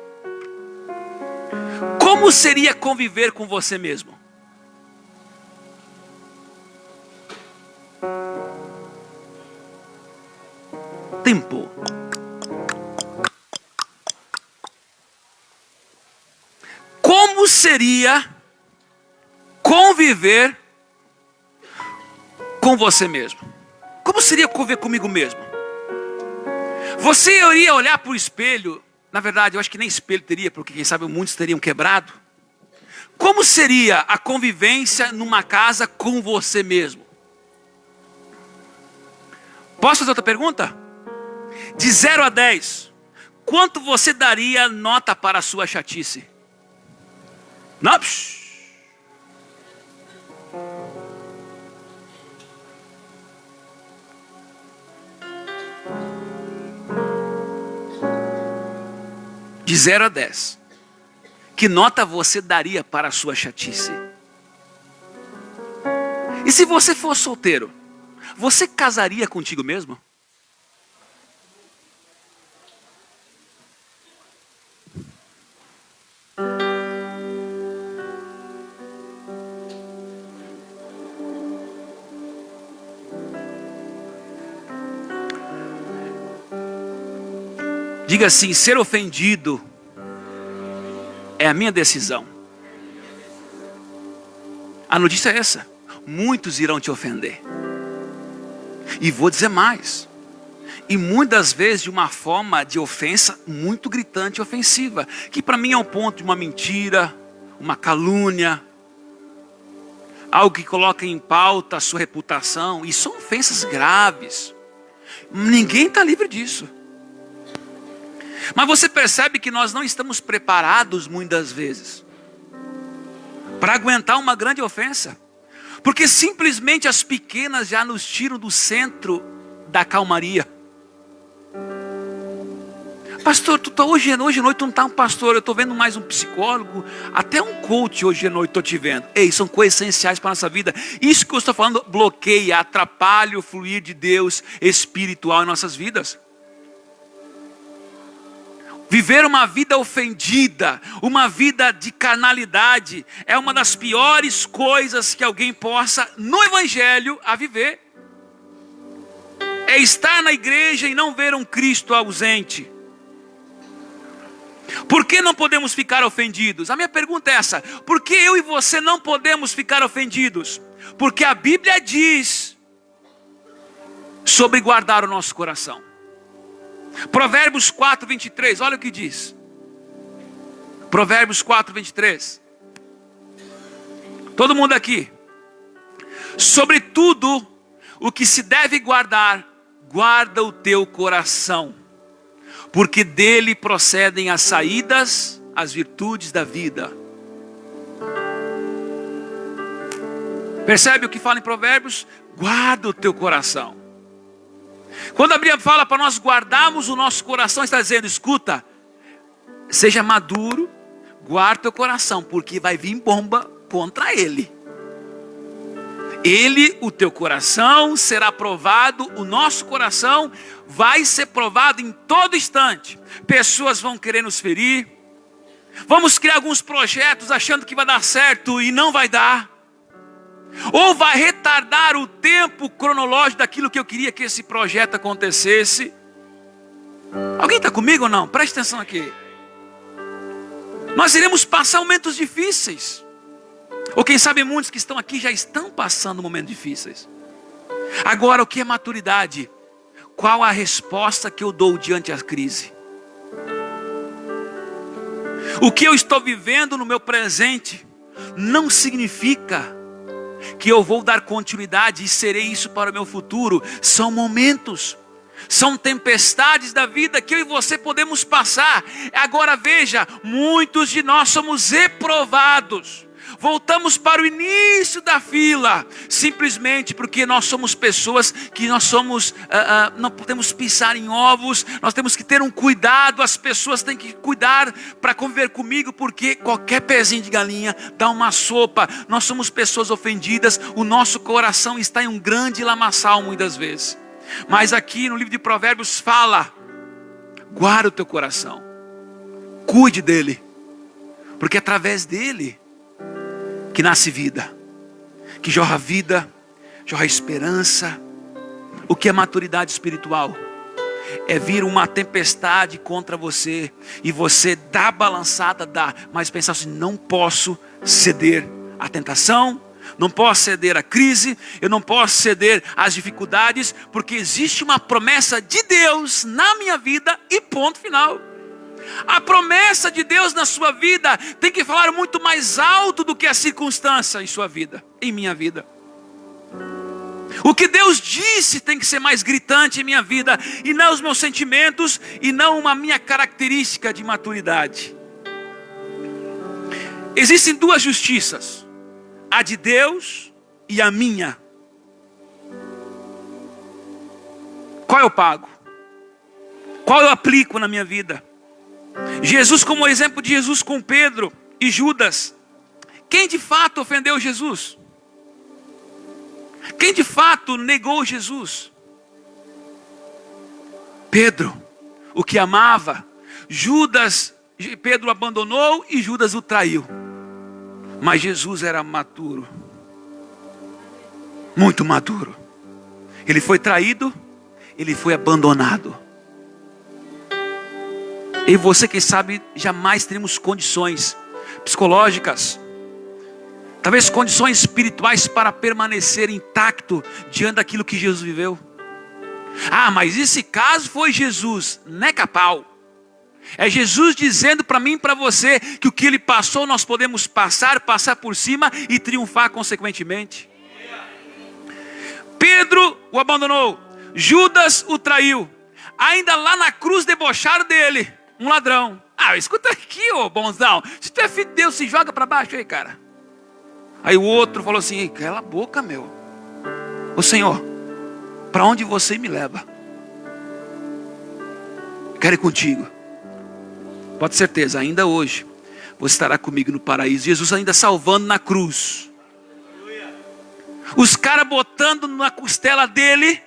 Como seria conviver com você mesmo? Tempo. Como seria conviver com você mesmo? Como seria conviver comigo mesmo? Você iria olhar para o espelho, na verdade eu acho que nem espelho teria, porque quem sabe muitos teriam quebrado. Como seria a convivência numa casa com você mesmo? Posso fazer outra pergunta? De 0 a 10, quanto você daria nota para a sua chatice? Não? De 0 a 10, que nota você daria para a sua chatice? E se você for solteiro, você casaria contigo mesmo? Diga assim: ser ofendido é a minha decisão. A notícia é essa: muitos irão te ofender. E vou dizer mais: e muitas vezes de uma forma de ofensa muito gritante e ofensiva, que para mim é um ponto de uma mentira, uma calúnia, algo que coloca em pauta a sua reputação. E são ofensas graves. Ninguém está livre disso. Mas você percebe que nós não estamos preparados muitas vezes para aguentar uma grande ofensa, porque simplesmente as pequenas já nos tiram do centro da calmaria. Pastor, hoje à noite tu não está um pastor, eu estou vendo mais um psicólogo, até um coach hoje à noite estou te vendo. Ei, são coisas essenciais para a nossa vida. Isso que eu estou falando bloqueia, atrapalha o fluir de Deus espiritual em nossas vidas. Viver uma vida ofendida, uma vida de carnalidade, é uma das piores coisas que alguém possa, no Evangelho, a viver. É estar na igreja e não ver um Cristo ausente. Por que não podemos ficar ofendidos? A minha pergunta é essa: por que eu e você não podemos ficar ofendidos? Porque a Bíblia diz sobre guardar o nosso coração. Provérbios 4, 23, olha o que diz. Provérbios 4, 23. Todo mundo aqui. Sobre tudo o que se deve guardar, guarda o teu coração, porque dele procedem as saídas, as virtudes da vida. Percebe o que fala em Provérbios? Guarda o teu coração. Quando a Bíblia fala para nós guardarmos o nosso coração, está dizendo: escuta, seja maduro, guarda teu coração, porque vai vir bomba contra ele. Ele, o teu coração, será provado, o nosso coração vai ser provado em todo instante. Pessoas vão querer nos ferir, vamos criar alguns projetos achando que vai dar certo e não vai dar. Ou vai retardar o tempo cronológico daquilo que eu queria que esse projeto acontecesse. Alguém está comigo ou não? Preste atenção aqui. Nós iremos passar momentos difíceis. Ou quem sabe muitos que estão aqui já estão passando momentos difíceis. Agora, o que é maturidade? Qual a resposta que eu dou diante da crise? O que eu estou vivendo no meu presente não significa que eu vou dar continuidade e serei isso para o meu futuro. São momentos, são tempestades da vida que eu e você podemos passar. Agora veja, muitos de nós somos reprovados. Voltamos para o início da fila, simplesmente porque nós somos pessoas que não podemos pisar em ovos. Nós temos que ter um cuidado, as pessoas têm que cuidar para conviver comigo, porque qualquer pezinho de galinha dá uma sopa. Nós somos pessoas ofendidas, o nosso coração está em um grande lamaçal muitas vezes. Mas aqui no livro de Provérbios fala: guarda o teu coração, cuide dele, porque através dele que nasce vida, que jorra vida, jorra esperança. O que é maturidade espiritual? É vir uma tempestade contra você e você dá balançada, mas pensar assim: não posso ceder à tentação, não posso ceder à crise, eu não posso ceder às dificuldades, porque existe uma promessa de Deus na minha vida e ponto final. A promessa de Deus na sua vida tem que falar muito mais alto do que a circunstância em sua vida, em minha vida. O que Deus disse tem que ser mais gritante em minha vida, e não os meus sentimentos, e não uma minha característica de maturidade. Existem duas justiças, a de Deus e a minha. Qual eu pago? Qual eu aplico na minha vida? Jesus, como o exemplo de Jesus com Pedro e Judas. Quem de fato ofendeu Jesus? Quem de fato negou Jesus? Pedro, o que amava. Judas, Pedro abandonou e Judas o traiu. Mas Jesus era maduro, muito maduro. Ele foi traído, ele foi abandonado. E você, quem sabe, jamais teremos condições psicológicas, talvez condições espirituais para permanecer intacto diante daquilo que Jesus viveu. Ah, mas esse caso foi Jesus, neca pau. É Jesus dizendo para mim e para você que o que ele passou nós podemos passar por cima e triunfar consequentemente. Pedro o abandonou, Judas o traiu, ainda lá na cruz debocharam dele, um ladrão. Ah, escuta aqui, ô bonzão, se tu é filho de Deus, se joga para baixo aí, cara. Aí o outro falou assim: cala a boca, meu. Ô Senhor, para onde você me leva? Quero ir contigo. Pode ter certeza, ainda hoje você estará comigo no paraíso. Jesus ainda salvando na cruz. Os caras botando na costela dele,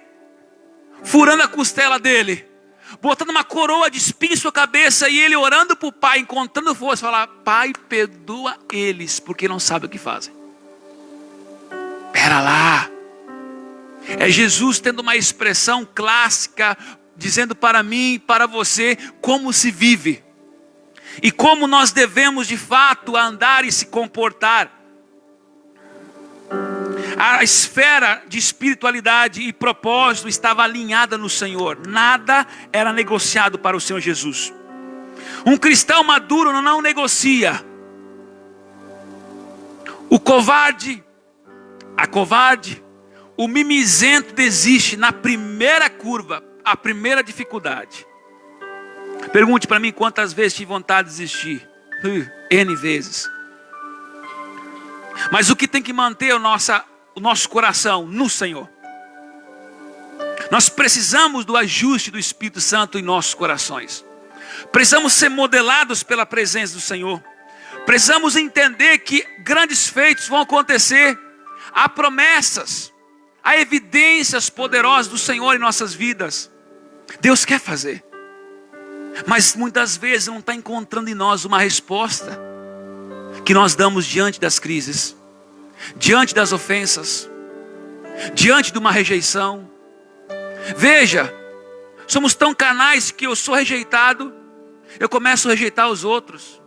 furando a costela dele, botando uma coroa de espinho em sua cabeça, e ele orando para o Pai, encontrando força, falar: Pai, perdoa eles, porque não sabem o que fazem. Pera lá. É Jesus tendo uma expressão clássica, dizendo para mim e para você como se vive. E como nós devemos de fato andar e se comportar. A esfera de espiritualidade e propósito estava alinhada no Senhor. Nada era negociado para o Senhor Jesus. Um cristão maduro não negocia. O covarde, a covarde, o mimizento desiste na primeira curva, a primeira dificuldade. Pergunte para mim quantas vezes tive vontade de desistir. N vezes. Mas o que tem que manter o nosso coração no Senhor? Nós precisamos do ajuste do Espírito Santo em nossos corações. Precisamos ser modelados pela presença do Senhor. Precisamos entender que grandes feitos vão acontecer. Há promessas, há evidências poderosas do Senhor em nossas vidas. Deus quer fazer. Mas muitas vezes não está encontrando em nós uma resposta que nós damos diante das crises, diante das ofensas, diante de uma rejeição. Veja, somos tão carnais que eu sou rejeitado, eu começo a rejeitar os outros.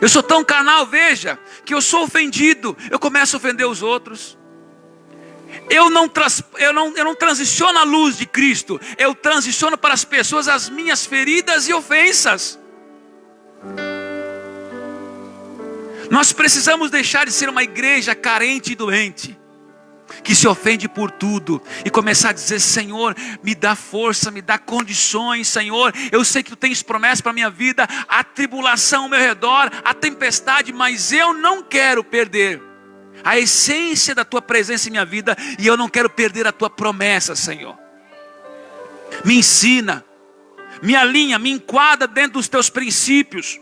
Eu sou tão carnal, veja, que eu sou ofendido, eu começo a ofender os outros. Eu não transiciono à luz de Cristo, eu transiciono para as pessoas as minhas feridas e ofensas. Nós precisamos deixar de ser uma igreja carente e doente, que se ofende por tudo, e começar a dizer: Senhor, me dá força, me dá condições, Senhor, eu sei que tu tens promessas para a minha vida, a tribulação ao meu redor, a tempestade, mas eu não quero perder a essência da tua presença em minha vida, e eu não quero perder a tua promessa, Senhor. Me ensina, me alinha, me enquadra dentro dos teus princípios.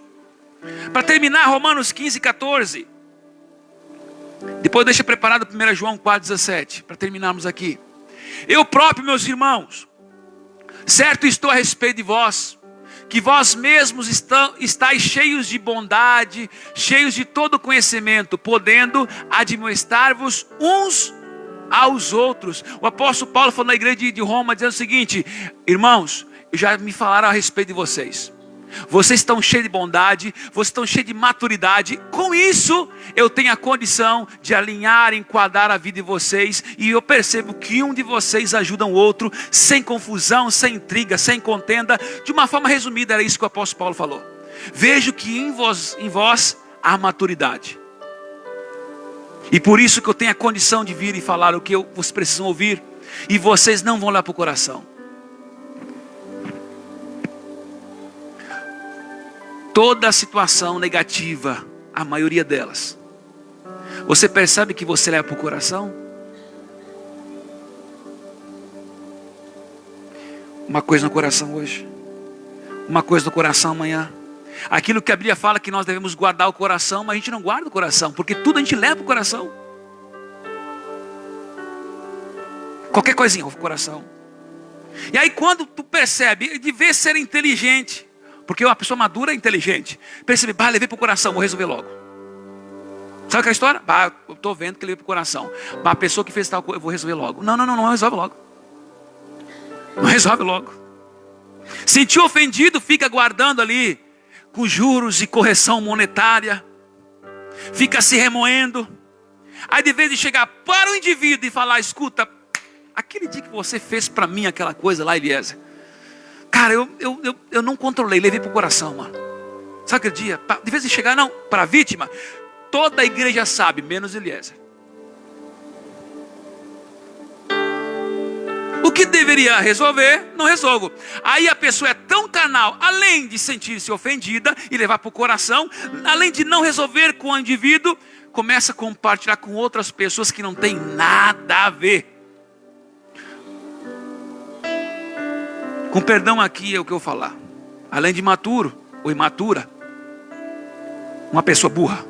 Para terminar, Romanos 15, 14. Depois deixa preparado 1 João 4,17, para terminarmos aqui. Eu próprio, meus irmãos, certo estou a respeito de vós, que vós mesmos estáis cheios de bondade, cheios de todo conhecimento, podendo admoestar-vos uns aos outros. O apóstolo Paulo falou na igreja de Roma, dizendo o seguinte: irmãos, já me falaram a respeito de vocês, Vocês estão cheios de bondade, vocês estão cheios de maturidade. Com isso, eu tenho a condição de alinhar, enquadrar a vida de vocês. E eu percebo que um de vocês ajuda o outro, sem confusão, sem intriga, sem contenda. De uma forma resumida, era isso que o apóstolo Paulo falou. Vejo que em vós há maturidade. E por isso que eu tenho a condição de vir e falar o que vocês precisam ouvir. E vocês não vão lá para o coração. Toda situação negativa, a maioria delas, você percebe que você leva para o coração? Uma coisa no coração hoje, uma coisa no coração amanhã. Aquilo que a Bíblia fala que nós devemos guardar o coração, mas a gente não guarda o coração, porque tudo a gente leva para o coração. Qualquer coisinha, o coração. E aí quando tu percebe, devia ser inteligente, porque uma pessoa madura é inteligente. Percebe, levei para o coração, vou resolver logo. Sabe aquela história? Eu estou vendo que levei para o coração. A pessoa que fez tal coisa, eu vou resolver logo. Não resolve logo. Não resolve logo. Sentiu ofendido, fica guardando ali, com juros e correção monetária. Fica se remoendo. Aí de vez de chegar para o indivíduo e falar, escuta, aquele dia que você fez para mim aquela coisa lá, Eliezer. Cara, eu não controlei, levei para o coração, mano. Sabe aquele dia? De vez de chegar, não, para a vítima, toda a igreja sabe, menos Eliezer. O que deveria resolver, não resolvo. Aí a pessoa é tão carnal, além de sentir-se ofendida e levar para o coração, além de não resolver com o indivíduo, começa a compartilhar com outras pessoas que não tem nada a ver. Com perdão aqui é o que eu vou falar. Além de imaturo ou imatura, uma pessoa burra.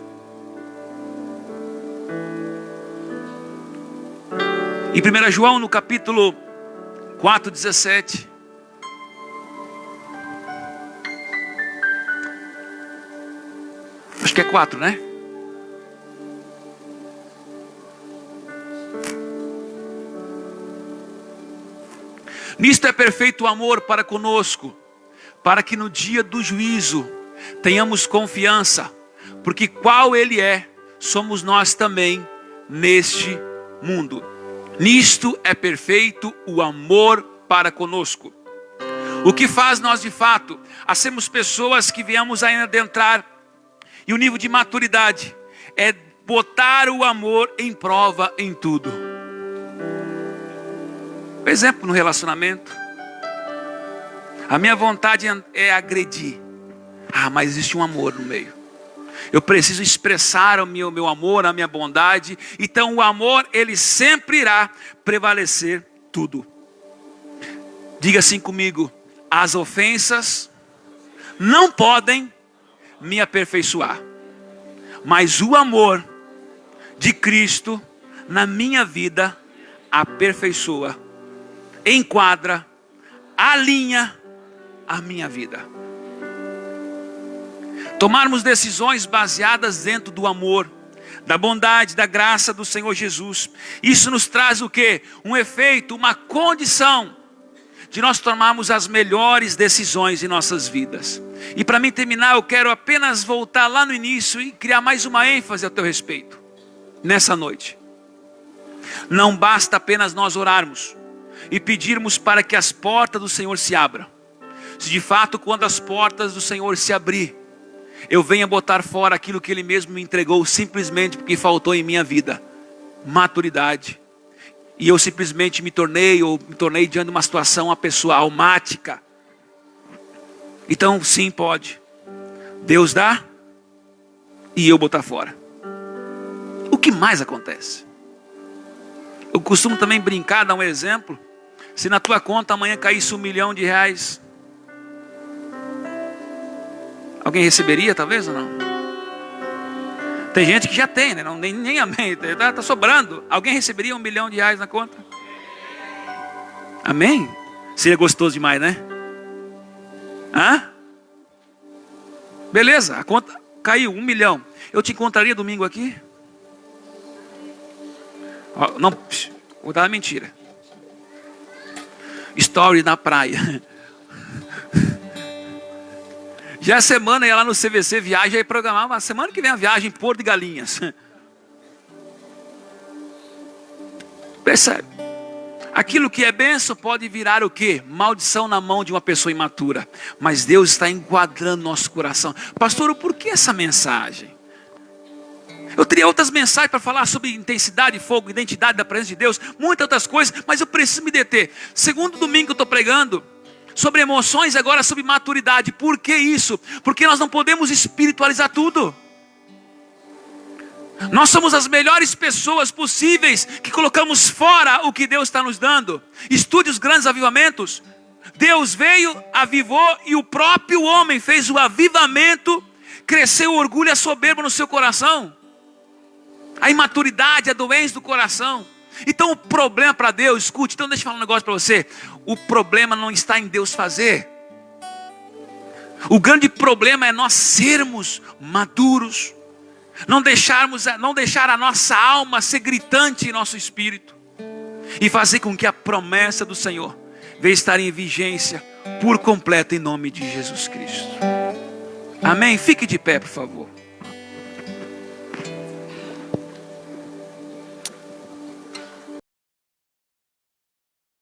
Em 1 João, no capítulo 4:17. Acho que é 4, né? Nisto é perfeito o amor para conosco, para que no dia do juízo tenhamos confiança, porque qual Ele é, somos nós também neste mundo. Nisto é perfeito o amor para conosco. O que faz nós de fato a sermos pessoas que viemos ainda adentrar, e o nível de maturidade é botar o amor em prova em tudo. Por exemplo, no relacionamento, a minha vontade é agredir. Mas existe um amor no meio. Eu preciso expressar o meu amor, a minha bondade. Então o amor, ele sempre irá prevalecer tudo. Diga assim comigo: as ofensas não podem me aperfeiçoar, mas o amor de Cristo na minha vida aperfeiçoa, enquadra, alinha a minha vida. Tomarmos decisões baseadas dentro do amor, da bondade, da graça do Senhor Jesus. Isso nos traz o quê? Um efeito, uma condição de nós tomarmos as melhores decisões em nossas vidas. E para mim terminar, eu quero apenas voltar lá no início e criar mais uma ênfase a teu respeito. Nessa noite, não basta apenas nós orarmos e pedirmos para que as portas do Senhor se abram. Se de fato, quando as portas do Senhor se abrir, eu venha botar fora aquilo que Ele mesmo me entregou, simplesmente porque faltou em minha vida maturidade, e eu simplesmente me tornei diante de uma situação, uma pessoa almática. Então sim, pode Deus dá e eu botar fora. O que mais acontece? Eu costumo também brincar, dar um exemplo. Se na tua conta amanhã caísse R$1 milhão, alguém receberia talvez ou não? Tem gente que já tem, né? Nem amém, tá sobrando. Alguém receberia R$1 milhão na conta? Amém? Seria gostoso demais, né? Beleza, a conta caiu, 1 milhão. Eu te encontraria domingo aqui? Não, vou dar uma mentira. Story na praia. Já a semana ia lá no CVC Viagem e programava a semana que vem a viagem Porto de Galinhas. Percebe? Aquilo que é bênção pode virar o quê? Maldição na mão de uma pessoa imatura. Mas Deus está enquadrando nosso coração. Pastor, por que essa mensagem? Eu teria outras mensagens para falar sobre intensidade, fogo, identidade da presença de Deus, muitas outras coisas, mas eu preciso me deter. Segundo domingo que eu estou pregando sobre emoções, agora sobre maturidade. Por que isso? Porque nós não podemos espiritualizar tudo. Nós somos as melhores pessoas possíveis que colocamos fora o que Deus está nos dando. Estude os grandes avivamentos. Deus veio, avivou e o próprio homem fez o avivamento. Cresceu o orgulho e a soberba no seu coração. A imaturidade, a doença do coração. Então o problema para Deus, escute, então deixa eu falar um negócio para você. O problema não está em Deus fazer. O grande problema é nós sermos maduros. Não deixar a nossa alma ser gritante em nosso espírito. E fazer com que a promessa do Senhor venha estar em vigência por completo em nome de Jesus Cristo. Amém? Fique de pé, por favor.